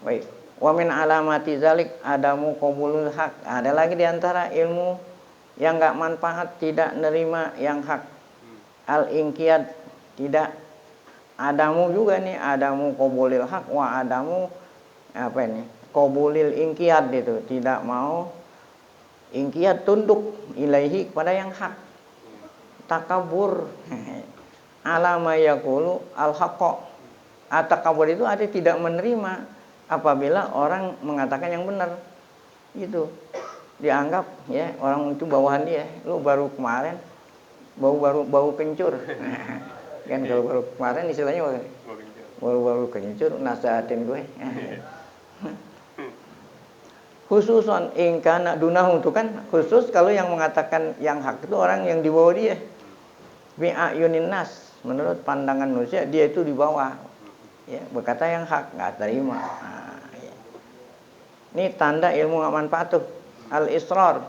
Baik. Wa min alamati zalik adamu qabulul haq. Ada lagi di antara ilmu yang enggak manfaat, tidak nerima yang hak. Al-inqiyad, tidak. Adamu juga nih, adamu qabulil haq wa adamu apa ini? Qabulil inqiyad itu, tidak mau inqiyad, tunduk ilaihi kepada yang hak. Takabur. Alama yaqulu al-haqqa. At-takabur itu artinya tidak menerima apabila orang mengatakan yang benar. Itu dianggap ya orang itu bawahan dia. Lu baru kemarin bau kencur. Kan kalau baru kemarin istilahnya baru kencur, nasihatin gue. Khususon ingkana dunahu itu kan khusus kalau yang mengatakan yang hak itu orang yang di bawah dia. Bi'ayunin nas, menurut pandangan manusia dia itu di bawah. Ya, berkata yang hak enggak terima. Nah, ya. Ini tanda ilmu enggak manfaat tuh. Al-israr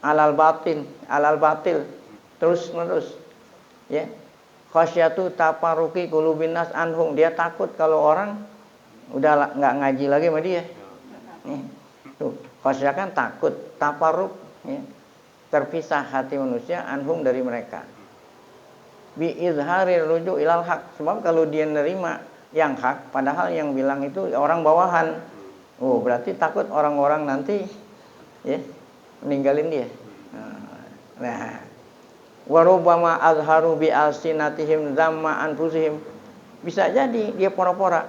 alal batil terus menerus. Ya. Khasyatu taparuki qulubin nas anhum, dia takut kalau orang udah enggak ngaji lagi sama dia. Tuh, khasyah kan takut, taparuk ya. Terpisah hati manusia anhum dari mereka. Bi izhari rujuk ilal haq, sebab kalau dia nerima yang hak padahal yang bilang itu orang bawahan. Oh, berarti takut orang-orang nanti ya meninggalin dia. Nah, warubama azharu bi alsinatihim zamma anfusihim, bisa jadi dia pora-pora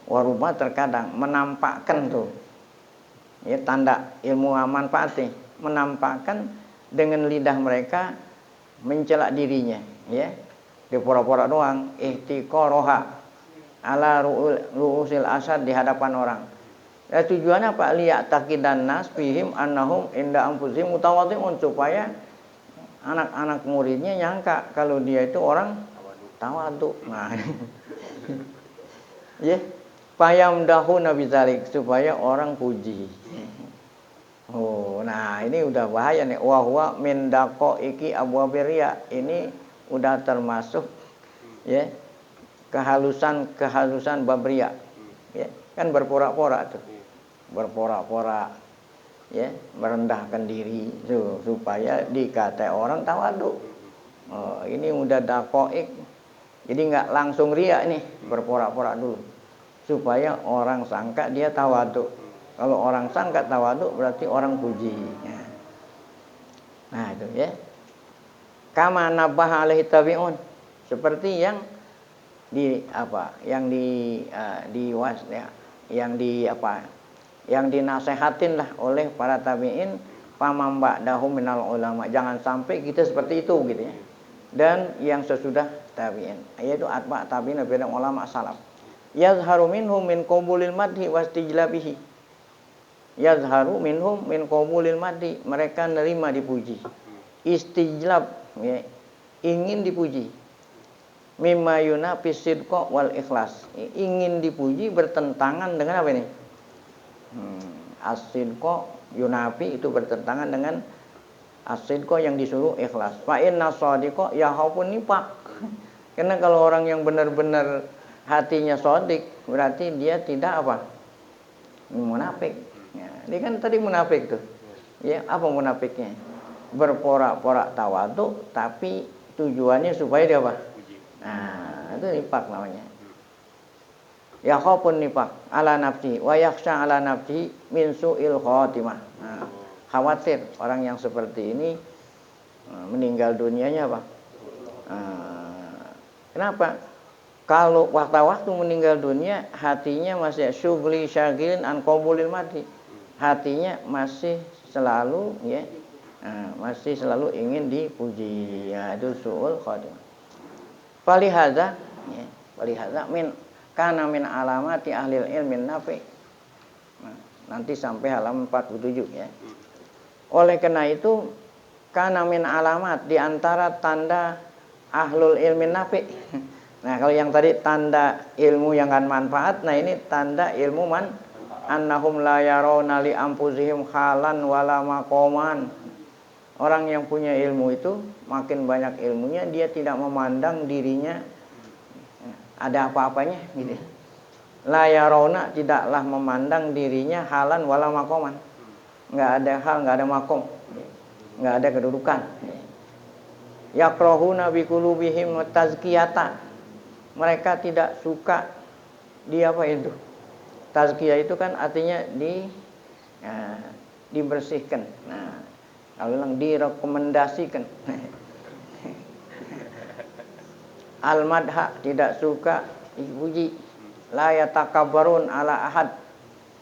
warubah terkadang menampakkan tuh ya tanda ilmu manfaat nih, menampakkan dengan lidah mereka mencela dirinya ya, dia pora-pora doang ihtiqaraha ala ru'usil asad di hadapan orang. Ya, tujuannya apa? Liya taqidan nas fihim annahum inda anfusihim mutawadhi'un, supaya anak-anak muridnya nyangka kalau dia itu orang tawadhu. Nah, ya, payamdahu nabi zalik, supaya orang puji. Oh, nah ini udah bahaya nih. Wahwa min daqaiki abwabi riya. Ini udah termasuk ya kehalusan bab riya. Ya, kan berpora-pora tuh. Berpora-pora ya, merendahkan diri supaya dikata orang tawadhu. Oh, ini udah daqaik. Jadi nggak langsung riya nih, berpora-pora dulu supaya orang sangka dia tawadhu. Kalau orang sangka tawadhu berarti orang puji. Nah itu ya. Kama nabbaha alaihi tabi'un. Seperti yang di apa? Yang yang dinasehatin lah oleh para tabi'in, pamam ba'dahu minal ulama. Jangan sampai kita seperti itu gitu ya. Dan yang sesudah tabi'in, yaitu atba' tabi'in dan ulama salaf. Yazharu minhum min qabulil madhi wastijlabihi. Yazharu minhum min qabulil madhi, mereka nerima dipuji. Istijlab ya, ingin dipuji. Mimma yunafis sidqa wal ikhlas, ingin dipuji bertentangan dengan apa ini? As-sidqa yunafi itu bertentangan dengan as-sidqa yang disuruh ikhlas. Fa inna shadiqa yahapun nifaq. Karena kalau orang yang benar-benar hatinya shadiq, berarti dia tidak apa? Munafik. Ya, ini kan tadi munafik tuh. Ya, apa munafiknya? Berpora-pora tawadhu tapi tujuannya supaya dia apa? Nah, itu nifaq namanya. Ya khafun nifaq ala nafsi wa yakhsha ala nafsi min su'il khatimah. Nah, khawatir orang yang seperti ini meninggal dunianya apa? Kenapa? Kalau waktu-waktu meninggal dunia hatinya masih syughli syagilin an qabulil mati. Hatinya masih selalu ya, masih selalu ingin dipuji. Ya, itu su'ul khatimah. Falihadza ya, falihadza min kana min alamati ahlil ilmin nafi. Nah, nanti sampai halaman 47 ya. Oleh karena itu kana min alamat di antara tanda ahlul ilmin nafi. Nah, kalau yang tadi tanda ilmu yang kan manfaat, nah ini tanda ilmu annahum la yarawna li anfusihim halan wala maqaman. Orang yang punya ilmu itu makin banyak ilmunya, dia tidak memandang dirinya ada apa-apanya gitu. La yarawna, tidaklah memandang dirinya halan wala maqaman. Enggak ada hal, enggak ada makom. Enggak ada kedudukan. Yakrahuna bi qulubihim tazkiyata. Mereka tidak suka di apa itu? Tazkiyah itu kan artinya dibersihkan. Nah, kalau bilang direkomendasikan. Al-madha, tidak suka dipuji. La yatakabbarun ala ahad,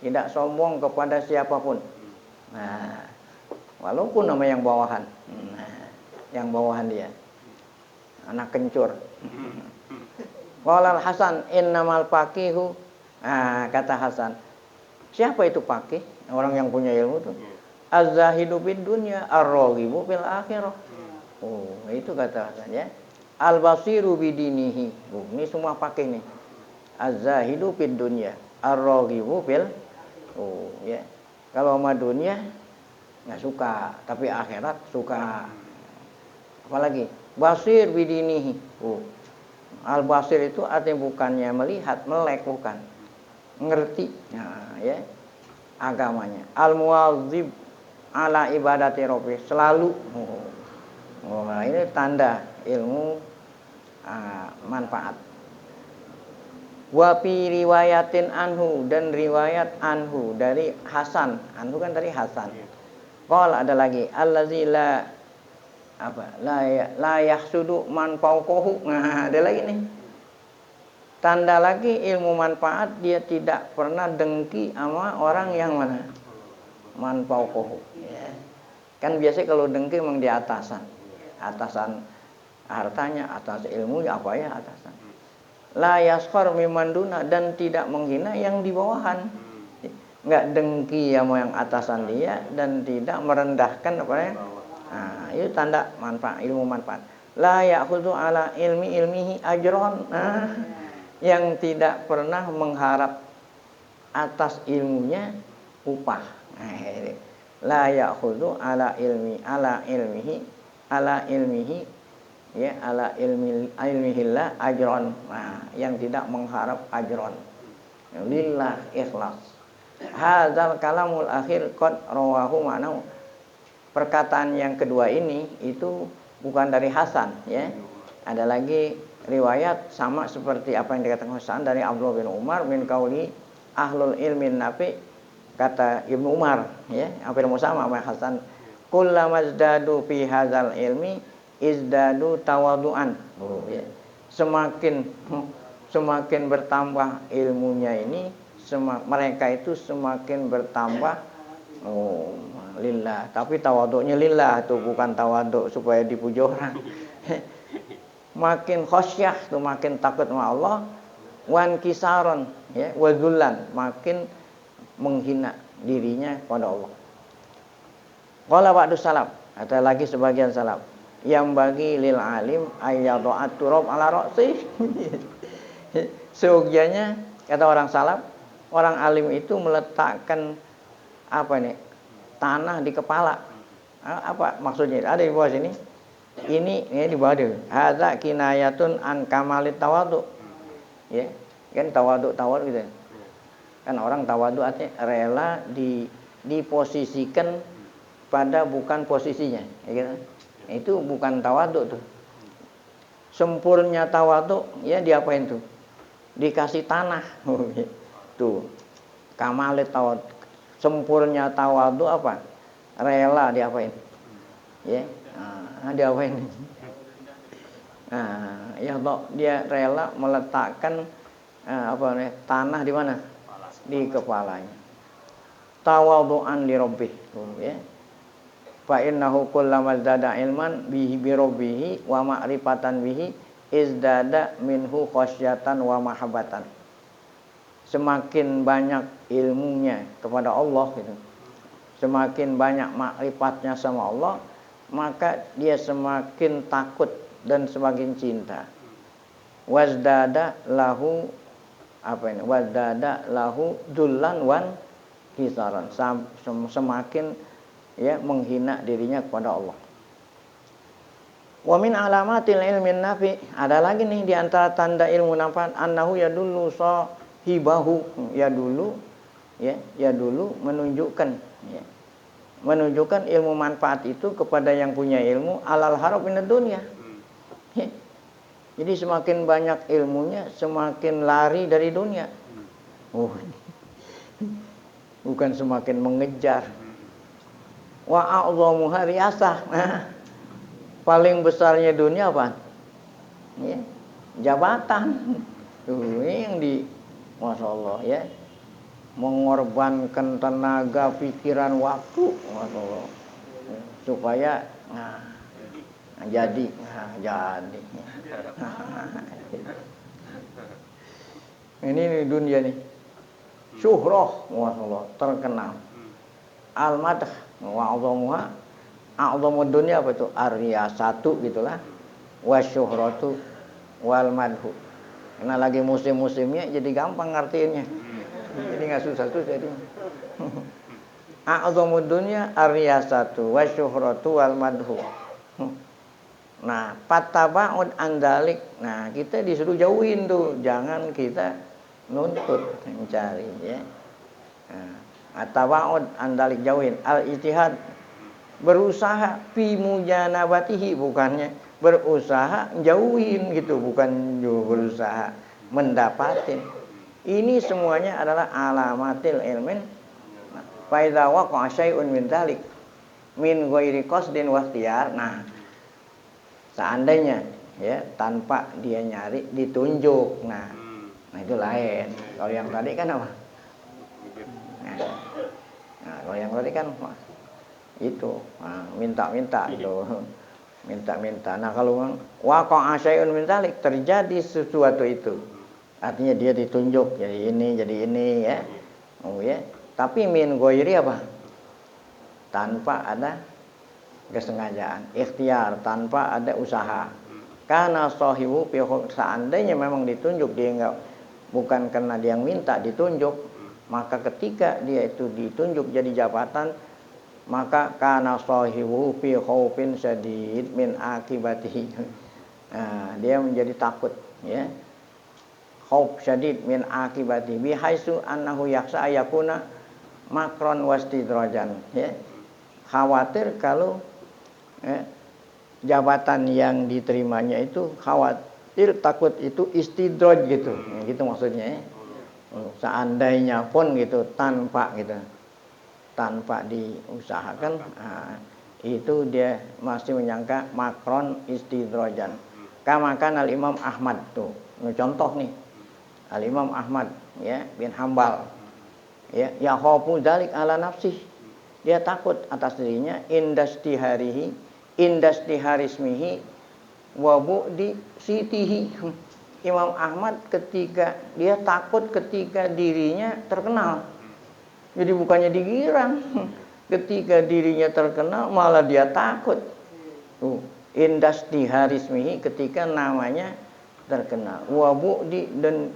tidak sombong kepada siapapun. Nah, walaupun nama yang bawahan. Nah, yang bawahan dia anak kencur. Qala Hasan innamal faqihu. Nah, kata Hasan, siapa itu faqih? Orang yang punya ilmu tuh. Az-zahidu bid dunya ar-raghibu fil akhirah. Oh, itu kata Hasan ya. Al-basiru bidinihi. Oh, ini semua faqih nih. Az-zahidu bid dunya ar-raghibu fil. Oh, ya. Kalau sama dunia enggak suka, tapi akhirat suka. Apalagi basir bidinihi. Oh. Al-basir itu artinya bukannya melihat, melek, bukan. Ngerti, nah, ya, agamanya. Al-muwadzib ala ibadati rabbi, selalu. Nah, ini tanda ilmu manfaat. Wa fi riwayatin anhu, dan riwayat anhu dari Hasan. Anhu kan dari Hasan. Qala ada lagi allazi la yahsudu man fauqahu. Nah, ada lagi nih. Tanda lagi ilmu manfaat, dia tidak pernah dengki sama orang yang mana? Man fauqahu. Ya. Kan biasanya kalau dengki memang di atasan. Atasan hartanya, atas ilmu apa ya atasan. La yaskhar mimman duna, dan tidak menghina yang di bawahan. Enggak dengki sama yang atasan dia dan tidak merendahkan apa ya? Nah, itu tanda manfaat, ilmu manfaat. La ya'khudhu ala ilmihi ajron. Nah, yang tidak pernah mengharap atas ilmunya upah. Nah, ini. La ya'khudhu ala ilmihi ya ala ilmihillah ajron. Nah, yang tidak mengharap ajron. Lillah ikhlas. Hadzal kalamul akhir qad rawahu ma'nahu. Perkataan yang kedua ini itu bukan dari Hasan ya. Ada lagi riwayat sama seperti apa yang dikatakan Hasan dari Abdullah bin Umar min qauli ahlul ilmin nafi, kata Ibnu Umar ya, hampir sama sama Hasan. Kullamazdadu fi hadzal ilmi izdadu tawaduan. Ya. Semakin bertambah ilmunya ini, mereka itu semakin bertambah lillah, tapi tawaduknya lillah tuh, bukan tawaduk supaya dipuji orang. Makin khosyah tuh, makin takut sama Allah, wan kisaron ya, wadzullan, makin menghina dirinya pada Allah. Qala ba'du salaf, ada lagi sebagian salaf, yang bagi lil alim ayyada'at turab ala ra'si. Seyogyanya kata orang salaf, orang alim itu meletakkan apa nih? Tanah di kepala. Apa maksudnya? Ada di bawah sini. Ini di bawah itu. Hadza kinayatun an kamalit tawadhu. Ya, kan tawadhu gitu. Kan orang tawadhu artinya rela diposisikan pada bukan posisinya, ya gitu. Itu bukan tawadhu tuh. Sempurnya tawadhu ya diapain tuh? Dikasih tanah. Tuh. Kamalit tawadhu. Sempurnya tawadhu apa? Rela diapain? Ya, diapain? Nah, ya dia rela meletakkan tanah di mana? Di kepalanya. Tawadhu'an li rabbih, ya. Fa innahu kullama zada ilman bihi bi rabbih wa ma'rifatan bihi izdada minhu khasyatan wa mahabbatan. Semakin banyak ilmunya kepada Allah gitu, semakin banyak makrifatnya sama Allah, maka dia semakin takut dan semakin cinta. Wazdada lahu dullan wan kisaran, semakin ya menghina dirinya kepada Allah. Wa min alamatil ilmin nafi, ada lagi nih di antara tanda ilmu nafi, annahu yadullu hibahu, ya dulu menunjukkan ilmu manfaat itu kepada yang punya ilmu alal harab minad dunya. Jadi semakin banyak ilmunya semakin lari dari dunia. Bukan semakin mengejar. Wa a'dhamuha riyasah. Paling besarnya dunia apa? Ya, jabatan. Ini yang Masya Allah ya, mengorbankan tenaga, pikiran, waktu, Masya Allah, supaya jadi. Ini dunia nih, syuhrah, Masya Allah, terkenal. Al-madah, wa'adhamuha, a'dhamud dunia apa itu? Ar-riyasatu gitulah, wa syuhratu wal madhu. Karena lagi musim-musimnya jadi gampang ngertiinnya. Jadi enggak susah-susah jadi. A'dhamud dunya ar-riyasatu wa syuhratu wal madhu. Nah, fataba'ud andalik. Nah, kita disuruh jauhin tuh, jangan kita nuntut mencari ya. Fataba'ud andalik, jauhin. Al-ijtihad, berusaha fi mujanabatihi, bukannya berusaha jauhin gitu, bukan berusaha mendapatin. Ini semuanya adalah alamatil ilmin. Fa idza waqa'a syai'un min dzalik min ghairi qasdin wa ikhtiyar. Nah, seandainya ya tanpa dia nyari ditunjuk. Nah itu lain. Kalau yang tadi kan apa? Nah, kalau yang tadi kan itu minta-minta itu. Minta-minta. Nah, kalau waqa'a syai'un min dzalik, terjadi sesuatu itu, artinya dia ditunjuk jadi ini ya. Oh ya. Tapi min ghairi apa? Tanpa ada kesengajaan, ikhtiar tanpa ada usaha. Karena sahibu seandainya memang ditunjuk, dia enggak, bukan karena dia yang minta ditunjuk, maka ketika dia itu ditunjuk jadi jabatan, maka kana sahibu fi khaufin syadid min akibatihi. Nah, dia menjadi takut, ya. Khauf syadid min akibatihi bihaisu annahu yaksa ayakuna makron wastidrajan, ya. Khawatir kalau jabatan yang diterimanya itu khawatir, takut itu istidraj gitu. Ya, gitu maksudnya, ya. Seandainya pun gitu tanpa diusahakan, itu dia masih menyangka makron istidrajan. Kamakan al-Imam Ahmad tuh. Contoh nih. Al-Imam Ahmad, ya, bin Hambal. Ya, khafu dzalik ala nafsih. Dia takut atas dirinya indastiharismihi wa bu'di sitihi. Imam Ahmad ketika dia takut ketika dirinya terkenal. Jadi bukannya digirang, ketika dirinya terkenal malah dia takut. Indastiharismihi, ketika namanya terkenal. Wa bu'di, dan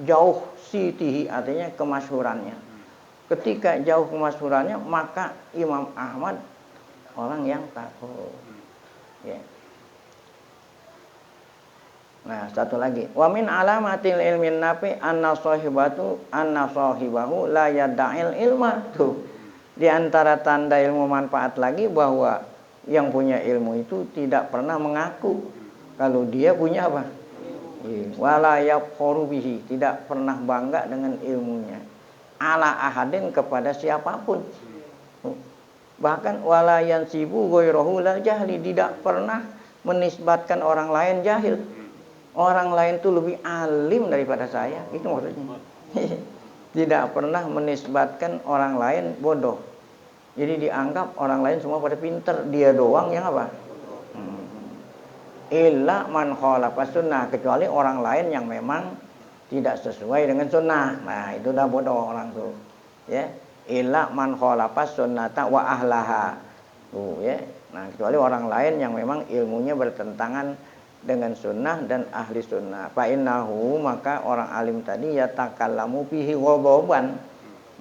jauh sitihi, artinya kemasyhurannya. Ketika jauh kemasyhurannya, maka Imam Ahmad orang yang takut. Ya. Nah, satu lagi. Wa min alamatil ilmin nafi anna sahibahu la yad'il ilma. Tuh. Di antara tanda ilmu manfaat lagi bahwa yang punya ilmu itu tidak pernah mengaku kalau dia punya apa? Wala yaquru bihi, tidak pernah bangga dengan ilmunya. Ala ahadin, kepada siapapun. Bahkan wala yansibu ghairahu lal jahli, tidak pernah menisbatkan orang lain jahil. Orang lain itu lebih alim daripada saya, itu maksudnya. Tidak pernah menisbatkan orang lain bodoh. Jadi dianggap orang lain semua pada pinter, dia doang yang apa? Illa man khalafa sunnah, kecuali orang lain yang memang tidak sesuai dengan sunnah. Nah, itu dah bodoh orang tuh. Ya, illa man khalafa sunnata wa ahlaha. Tuh, ya. Nah, kecuali orang lain yang memang ilmunya bertentangan dengan sunnah dan ahli sunnah. Fa innahu, maka orang alim tadi ya takallamu fihi ghadaban,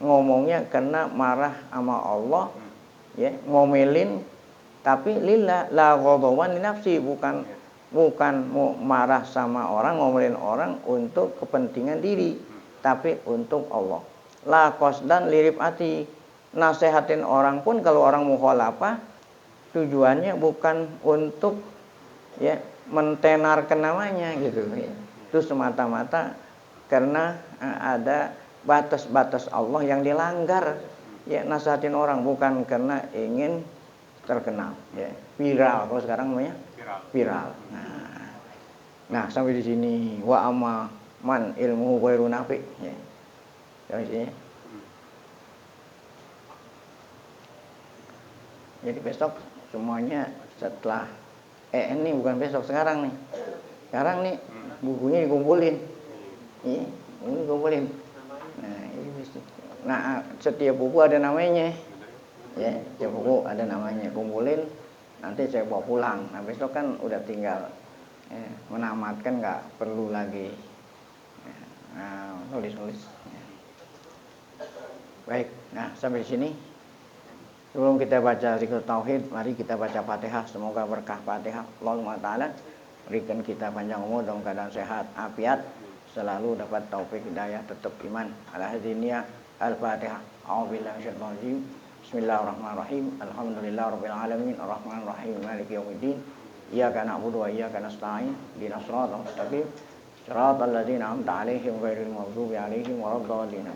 ngomongnya karena marah sama Allah, ya, ngomelin, tapi lillah, la ghadaban li nafsi, bukan mau marah sama orang, ngomelin orang untuk kepentingan diri, tapi untuk Allah. La qasdan lirifati, nasehatin orang pun kalau orang mukhalafah tujuannya bukan untuk, ya, mentenarkan namanya gitu, ya. Itu semata-mata karena ada batas-batas Allah yang dilanggar, ya, nasihatin orang bukan karena ingin terkenal, ya, viral, kalau sekarang namanya viral. Nah, sampai di sini wa amma man ilmu ghairu nafi, ya. Sampai sini. Jadi besok semuanya setelah ini bukan besok, sekarang nih. Sekarang nih bukunya dikumpulin. Iya, ini dikumpulin. Nah, setiap buku ada namanya. Ya, setiap buku ada namanya. Kumpulin, nanti saya bawa pulang. Nah, besok kan udah tinggal menamatkan, nggak perlu lagi tulis-tulis. Baik, nah sampai di sini. Sebelum kita baca zikr tauhid, mari kita baca Fatihah. Semoga berkah Fatihah Allahumma ta'ala berikan kita panjang umur dalam keadaan sehat, afiat, selalu dapat taufik hidayah, tetap iman. Ala hadiniya al-Fatihah. A'udzubillahi minasyaitonir rajim. Bismillahirrahmanirrahim. Alhamdulillahirabbil alamin, arrahmanir rahim, maliki yaumiddin. Iyyaka na'budu wa iyyaka nasta'in. Ihdinas siratal mustaqim. Shiratal ladzina an'amta 'alaihim ghairil maghdubi 'alaihim waladdallin.